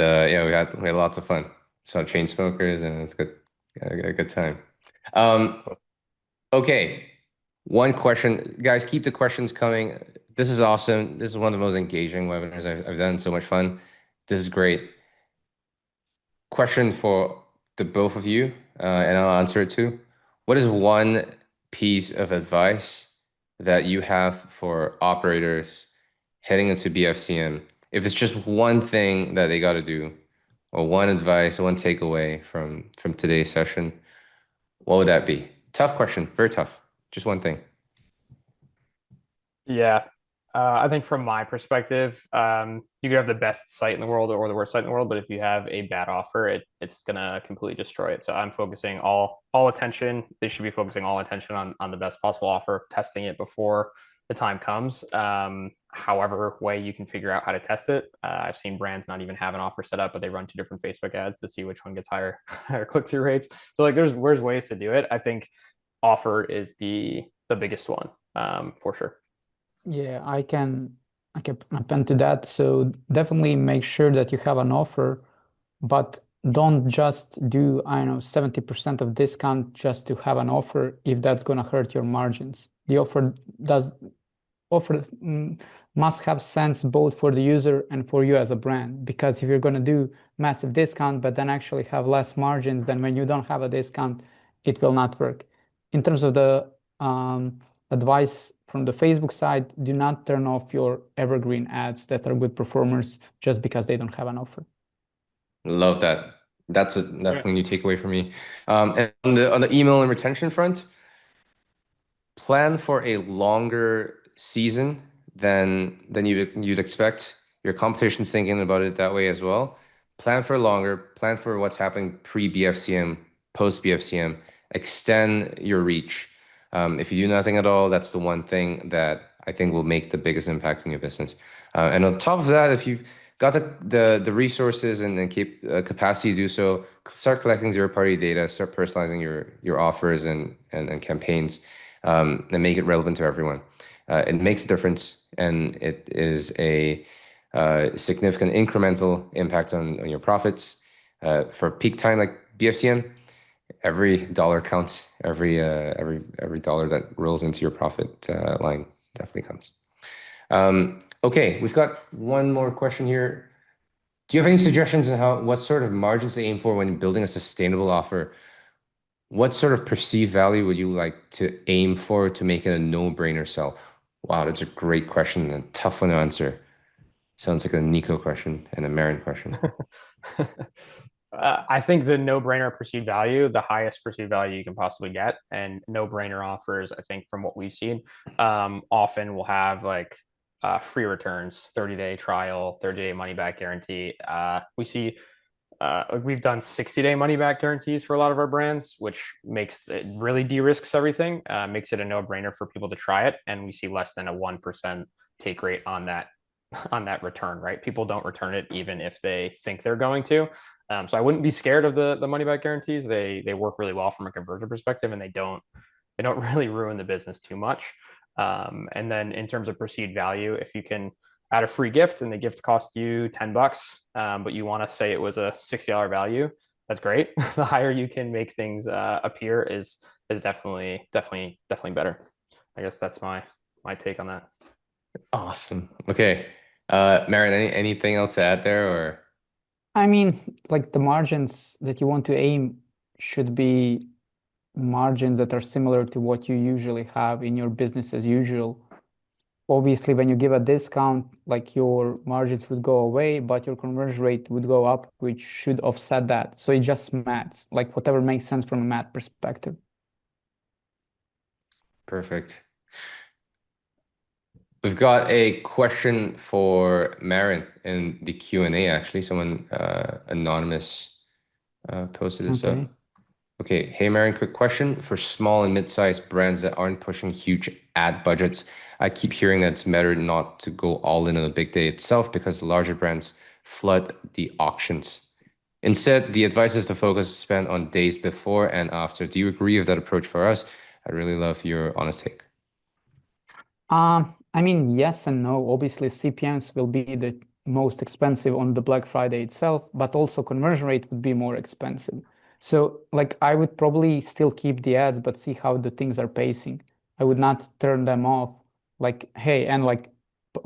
yeah, we had lots of fun. Saw chain smokers, and it's good, a good time. Okay, one question, guys. Keep the questions coming. This is awesome. This is one of the most engaging webinars I've done. So much fun. This is great. Question for the both of you, and I'll answer it too. What is one piece of advice that you have for operators heading into BFCM? If it's just one thing that they got to do, or one advice, one takeaway from today's session, what would that be? Tough question, very tough. Just one thing. Yeah. I think from my perspective, you could have the best site in the world or the worst site in the world, but if you have a bad offer, it's gonna completely destroy it. So I'm focusing all attention. They should be focusing all attention on the best possible offer, testing it before the time comes. However way you can figure out how to test it. I've seen brands not even have an offer set up, but they run 2 different Facebook ads to see which one gets higher click-through rates. So like there's ways to do it. I think offer is the biggest one, for sure. Yeah, I can append to that. So definitely make sure that you have an offer, but don't just do, I don't know, 70% of discount just to have an offer if that's gonna hurt your margins. The offer must have sense both for the user and for you as a brand, because if you're gonna do massive discount but then actually have less margins than when you don't have a discount, it will not work. In terms of the advice from the Facebook side, do not turn off your evergreen ads that are good performers just because they don't have an offer. Love that. That's definitely new takeaway for me. And on the email and retention front, plan for a longer season than you'd expect. Your competition's thinking about it that way as well. Plan for longer. Plan for what's happening pre-BFCM, post-BFCM. Extend your reach. If you do nothing at all, that's the one thing that I think will make the biggest impact in your business. And on top of that, if you've got the resources and capacity to do so, start collecting zero-party data, start personalizing your offers and campaigns, and make it relevant to everyone. It makes a difference, and it is a significant incremental impact on your profits. For peak time like BFCM, every dollar counts. Every dollar that rolls into your profit line definitely counts. Okay, we've got one more question here. Do you have any suggestions on what sort of margins to aim for when building a sustainable offer? What sort of perceived value would you like to aim for to make it a no-brainer sell? Wow, that's a great question and a tough one to answer. Sounds like a Nico question and a Marin question. I think the no-brainer perceived value, the highest perceived value you can possibly get, and no-brainer offers, I think from what we've seen, often will have like free returns, 30-day trial, 30-day money-back guarantee. We see we've done 60-day money-back guarantees for a lot of our brands, which makes it really de-risks everything, makes it a no-brainer for people to try it, and we see less than a 1% take rate on that return, right? People don't return it even if they think they're going to. So I wouldn't be scared of the money back guarantees. They work really well from a conversion perspective, and they don't really ruin the business too much. And then in terms of perceived value, if you can add a free gift and the gift costs you $10, but you want to say it was a $60 value, that's great. The higher you can make things appear is definitely better. I guess that's my take on that. Awesome. Okay. Marin, anything else to add there, or? I mean, like the margins that you want to aim should be margins that are similar to what you usually have in your business as usual. Obviously, when you give a discount, like your margins would go away, but your conversion rate would go up, which should offset that. So it just maths, like whatever makes sense from a math perspective. Perfect. We've got a question for Marin in the Q&A, actually. Someone anonymous posted this up. Okay. Hey, Marin, quick question. For small and mid-sized brands that aren't pushing huge ad budgets, I keep hearing that it's better not to go all in on the big day itself because the larger brands flood the auctions. Instead, the advice is to focus spend on days before and after. Do you agree with that approach for us? I'd really love your honest take. I mean, yes and no. Obviously, CPMs will be the most expensive on the Black Friday itself, but also conversion rate would be more expensive. So, like, I would probably still keep the ads, but see how the things are pacing. I would not turn them off. Like, hey, and like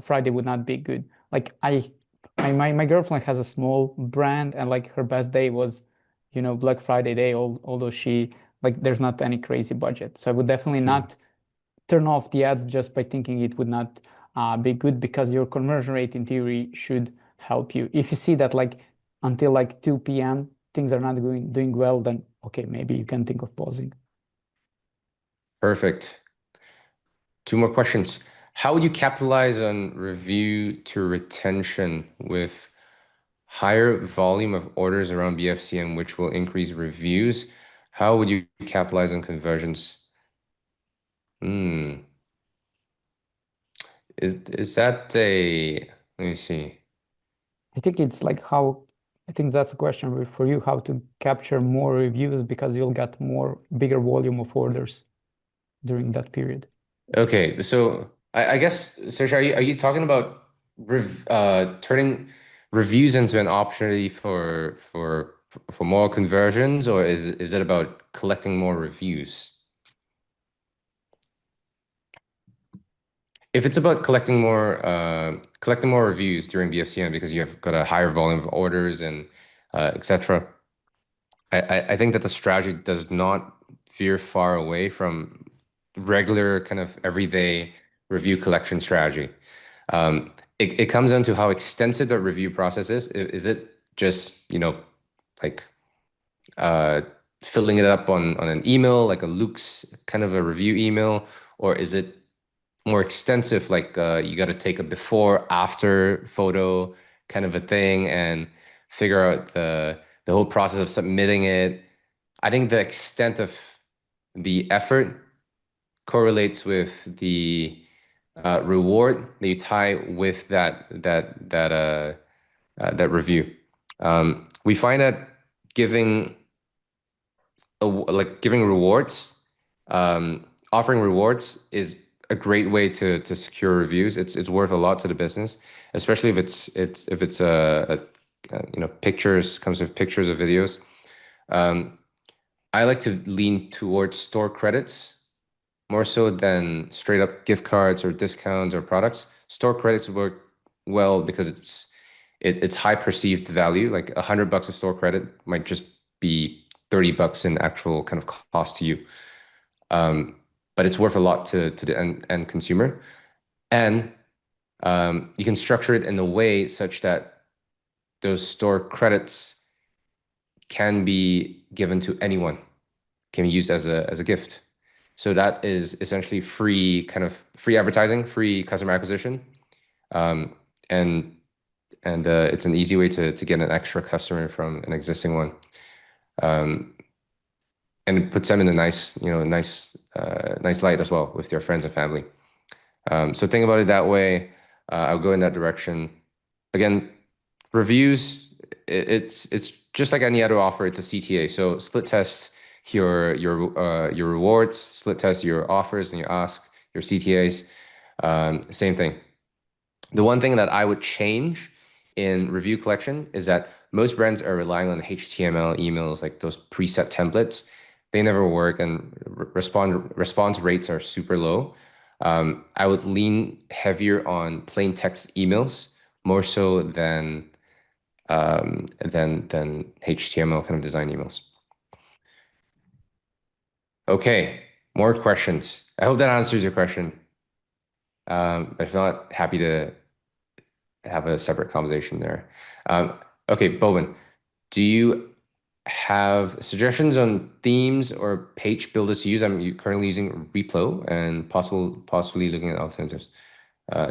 Friday would not be good. Like, my girlfriend has a small brand, and like her best day was, Black Friday day. Although she like, there's not any crazy budget, so I would definitely not turn off the ads just by thinking it would not be good, because your conversion rate in theory should help you. If you see that like until like 2 p.m. things are not doing well, then okay, maybe you can think of pausing. Perfect. 2 more questions. How would you capitalize on review to retention with higher volume of orders around BFCM, which will increase reviews? How would you capitalize on conversions? Is that a, let me see. I think it's like how, I think that's a question for you, how to capture more reviews, because you'll get bigger volume of orders during that period. Okay, so I guess, Serge, are you talking about turning reviews into an opportunity for more conversions, or is it about collecting more reviews? If it's about collecting more reviews during BFCM because you have got a higher volume of orders and etc. I think that the strategy does not veer far away from regular kind of everyday review collection strategy. It comes down to how extensive the review process is. Is it just, like filling it up on an email, like a Luke's kind of a review email, or is it more extensive, like you got to take a before after photo kind of a thing and figure out the whole process of submitting it? I think the extent of the effort correlates with the reward that you tie with that review. We find that giving giving rewards, offering rewards is a great way to secure reviews. It's worth a lot to the business, especially if it's pictures, comes with pictures or videos. I like to lean towards store credits more so than straight up gift cards or discounts or products. Store credits work well because it's high perceived value. Like $100 of store credit might just be $30 in actual kind of cost to you. But it's worth a lot to the end consumer. And you can structure it in a way such that those store credits can be given to anyone, can be used as a gift. So that is essentially free advertising, free customer acquisition. And it's an easy way to get an extra customer from an existing one. And it puts them in a nice light as well with their friends and family. So think about it that way. I'll go in that direction. Again, reviews, it's just like any other offer. It's a CTA. So split test your rewards, split test your offers and your ask, your CTAs. Same thing. The one thing that I would change in review collection is that most brands are relying on HTML emails, like those preset templates. They never work, and response rates are super low. I would lean heavier on plain text emails more so than HTML kind of design emails. Okay, more questions. I hope that answers your question. But if not, happy to have a separate conversation there. Okay, Bowen, do you have suggestions on themes or page builders to use? I'm currently using Replo and possibly looking at alternatives.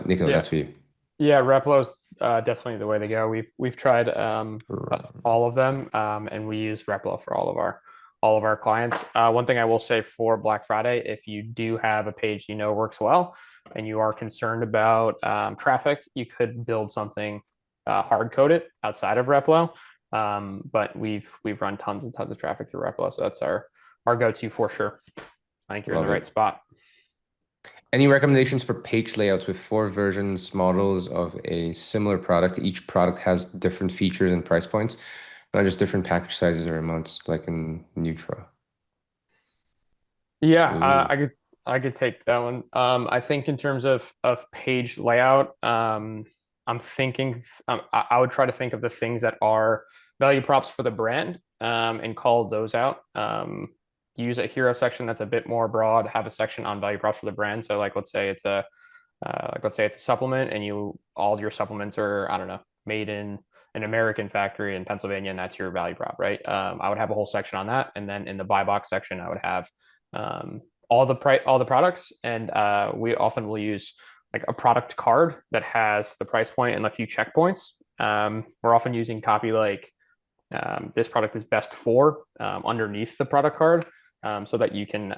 Nico, Yeah. that's for you. Yeah, Replo's definitely the way to go. We've tried all of them, and we use Replo for all of our clients. One thing I will say for Black Friday, if you do have a page you know works well and you are concerned about traffic, you could build something hard coded outside of Replo. But we've run tons and tons of traffic through Replo, so that's our go-to for sure. I think you're in the right spot. Any recommendations for page layouts with 4 versions, models of a similar product? Each product has different features and price points, not just different package sizes or amounts, like in Nutra. Yeah, I could take that one. I think in terms of page layout, I'm thinking I would try to think of the things that are value props for the brand, and call those out. Use a hero section that's a bit more broad, have a section on value props for the brand. So like let's say it's a supplement, and all your supplements are, I don't know, made in an American factory in Pennsylvania, and that's your value prop, right? I would have a whole section on that, and then in the buy box section, I would have all the products, and we often will use like a product card that has the price point and a few checkpoints. We're often using copy like this product is best for underneath the product card, so that you can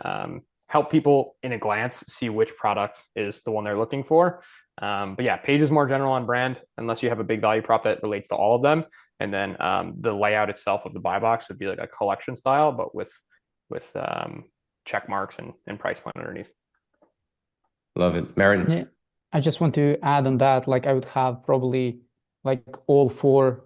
help people in a glance see which product is the one they're looking for. But yeah, page is more general on brand, unless you have a big value prop that relates to all of them. And then the layout itself of the buy box would be like a collection style, but with check marks and price point underneath. Love it. Marin? Yeah, I just want to add on that, like I would have probably like all 4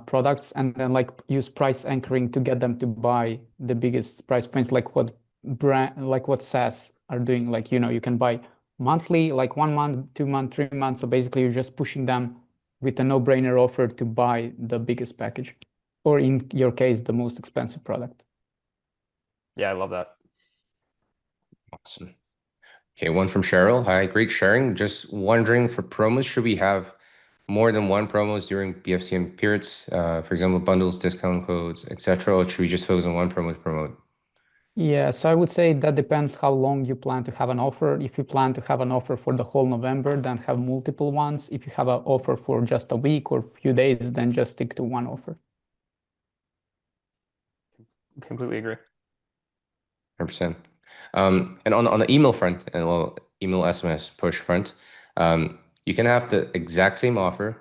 products, and then like use price anchoring to get them to buy the biggest price points, like what SaaS are doing. Like, you can buy monthly, like 1 month, 2 month, 3 months. So basically you're just pushing them with a no-brainer offer to buy the biggest package, or in your case, the most expensive product. Yeah, I love that. Awesome. Okay, one from Cheryl. Hi, great sharing. Just wondering, for promos, should we have more than 1 promos during BFCM periods? For example, bundles, discount codes, etc. Or should we just focus on 1 promo to promote? Yeah, so I would say that depends how long you plan to have an offer. If you plan to have an offer for the whole November, then have multiple ones. If you have an offer for just a week or a few days, then just stick to 1 offer. Completely agree. 100%. And on the email front, and email SMS push front, you can have the exact same offer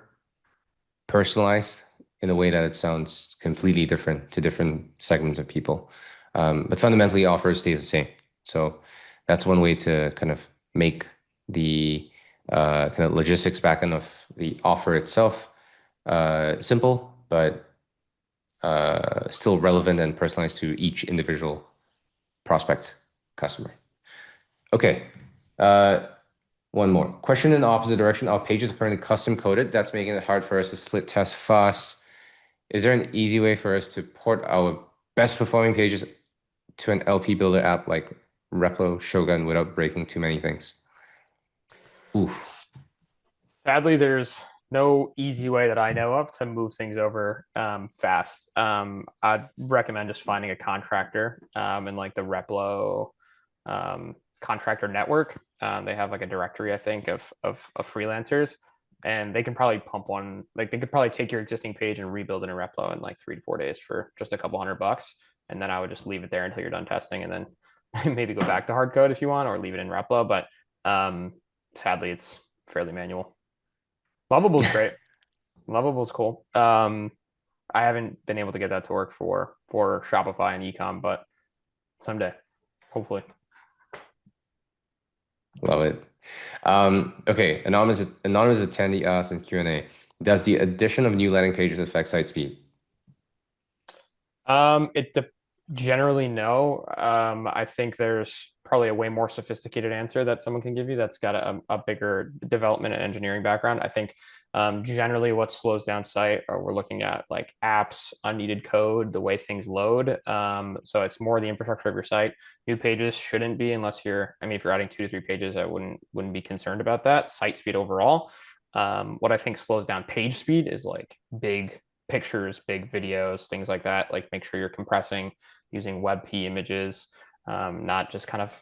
personalized in a way that it sounds completely different to different segments of people. But fundamentally, offer stays the same. So that's one way to kind of make the kind of logistics backend of the offer itself simple, but still relevant and personalized to each individual prospect customer. Okay. One more question in the opposite direction. Our page is currently custom coded. That's making it hard for us to split test fast. Is there an easy way for us to port our best performing pages to an LP builder app like Replo, Shogun without breaking too many things? Oof. Sadly, there's no easy way that I know of to move things over fast. I'd recommend just finding a contractor in like the Replo contractor network. They have like a directory, I think, of freelancers, and they can probably pump one. Like they could probably take your existing page and rebuild it in Replo in like 3 to 4 days for just a couple $100. And then I would just leave it there until you're done testing, and then maybe go back to hard code if you want, or leave it in Replo. But sadly, it's fairly manual. Lovable's great. Lovable's cool. I haven't been able to get that to work for Shopify and ecom, but someday, hopefully. Love it. Okay, anonymous attendee asked in Q&A, does the addition of new landing pages affect site speed? Generally no. I think there's probably a way more sophisticated answer that someone can give you that's got a bigger development and engineering background. I think generally what slows down site, or we're looking at like apps, unneeded code, the way things load. So it's more the infrastructure of your site. New pages shouldn't be, unless if you're adding 2 to 3 pages, I wouldn't be concerned about that. Site speed overall. What I think slows down page speed is like big pictures, big videos, things like that. Like make sure you're compressing using WebP images, not just kind of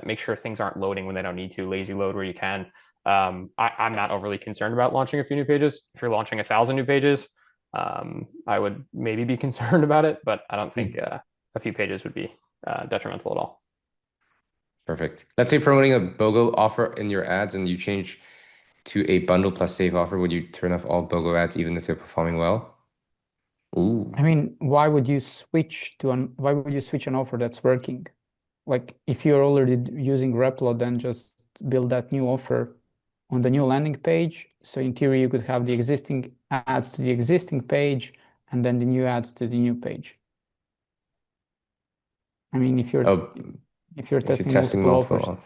make sure things aren't loading when they don't need to, lazy load where you can. I'm not overly concerned about launching a few new pages. If you're launching 1,000 new pages, I would maybe be concerned about it, but I don't think a few pages would be detrimental at all. Perfect. Let's say promoting a BOGO offer in your ads and you change to a bundle plus save offer. Would you turn off all BOGO ads even if they're performing well? Ooh. I mean, why would you switch an offer that's working? like if you're already using Replo, then just build that new offer on the new landing page. So in theory, you could have the existing ads to the existing page and then the new ads to the new page. I mean, if you're testing multiple offers.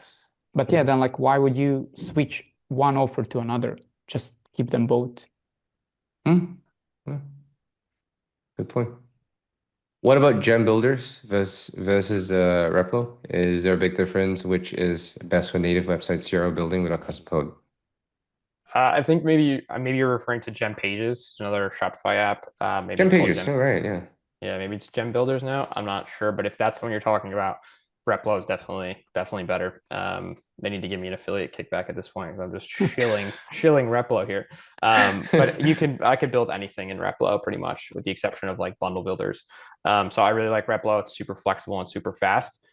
But yeah, then like why would you switch one offer to another? Just keep them both. Good point. What about gem builders versus Replo? Is there a big difference? Which is best for native website CRO building without custom code? I think maybe you're referring to Gem Pages, another Shopify app. Maybe Gem Pages. Oh, right. Yeah. Yeah, maybe it's Gem Builders now. I'm not sure, but if that's the one you're talking about, Replo is definitely better. They need to give me an affiliate kickback at this point because I'm just shilling Replo here. But I could build anything in Replo pretty much, with the exception of like bundle builders. So I really like Replo. It's super flexible and super fast.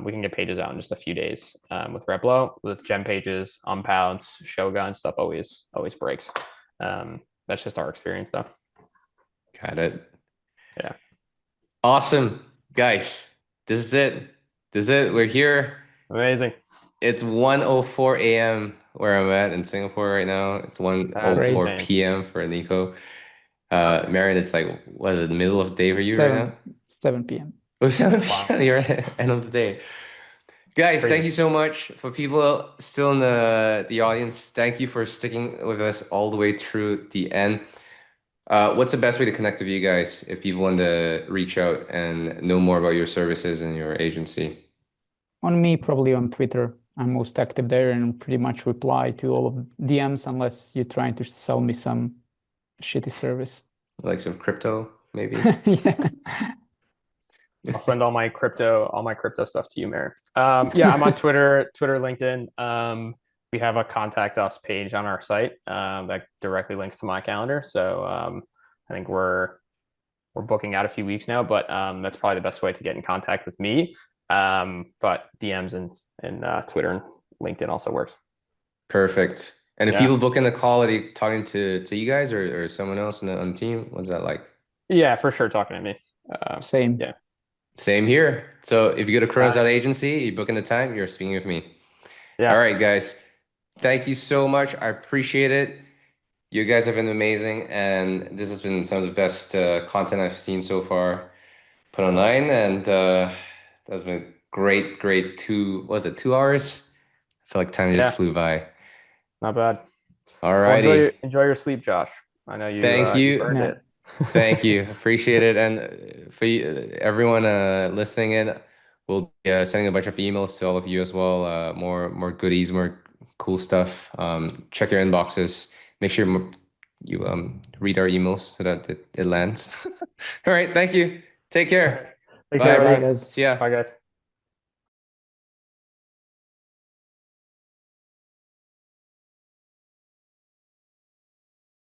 We can get pages out in just a few days with Replo. With Gem Pages, Unpounce, Shogun stuff always breaks. That's just our experience though. Got it. Yeah. Awesome, guys. This is it. We're here. Amazing. It's 1:04 a.m. where I'm at in Singapore right now. It's 1:04 p.m. for Nico. Marin, it's like, what is it, the middle of the day for you right now? 7 p.m. Oh, 7 p.m. You're at end of the day. Guys, thank you so much. For people still in the audience, thank you for sticking with us all the way through the end. What's the best way to connect with you guys if people want to reach out and know more about your services and your agency? On me, probably on Twitter. I'm most active there and pretty much reply to all of DMs unless you're trying to sell me some shitty service. Like some crypto, maybe? Yeah. I'll send all my crypto stuff to you, Marin. Yeah, I'm on Twitter, LinkedIn. We have a contact us page on our site that directly links to my calendar. So I think we're booking out a few weeks now, but that's probably the best way to get in contact with me. But DMs and Twitter and LinkedIn also works. Perfect. And if people book in the call, are they talking to you guys or someone else on the team? What's that like? Yeah, for sure, talking to me. Same. Yeah. Same here. So if you go to Chronos Agency, you book in the time, you're speaking with me. Yeah. All right, guys. Thank you so much. I appreciate it. You guys have been amazing, and this has been some of the best content I've seen so far put online, and that's been great 2 hours? I feel like time just flew by. Not bad. All righty. Well, enjoy your sleep, Josh. I know you. Thank you. Burned it. Thank you. Appreciate it. And for you, everyone listening in, we'll be sending a bunch of emails to all of you as well. More goodies, more cool stuff. Check your inboxes. Make sure you read our emails so that it lands. All right. Thank you. Take care. Thanks, Bye, everybody. Guys. See ya. Bye, guys.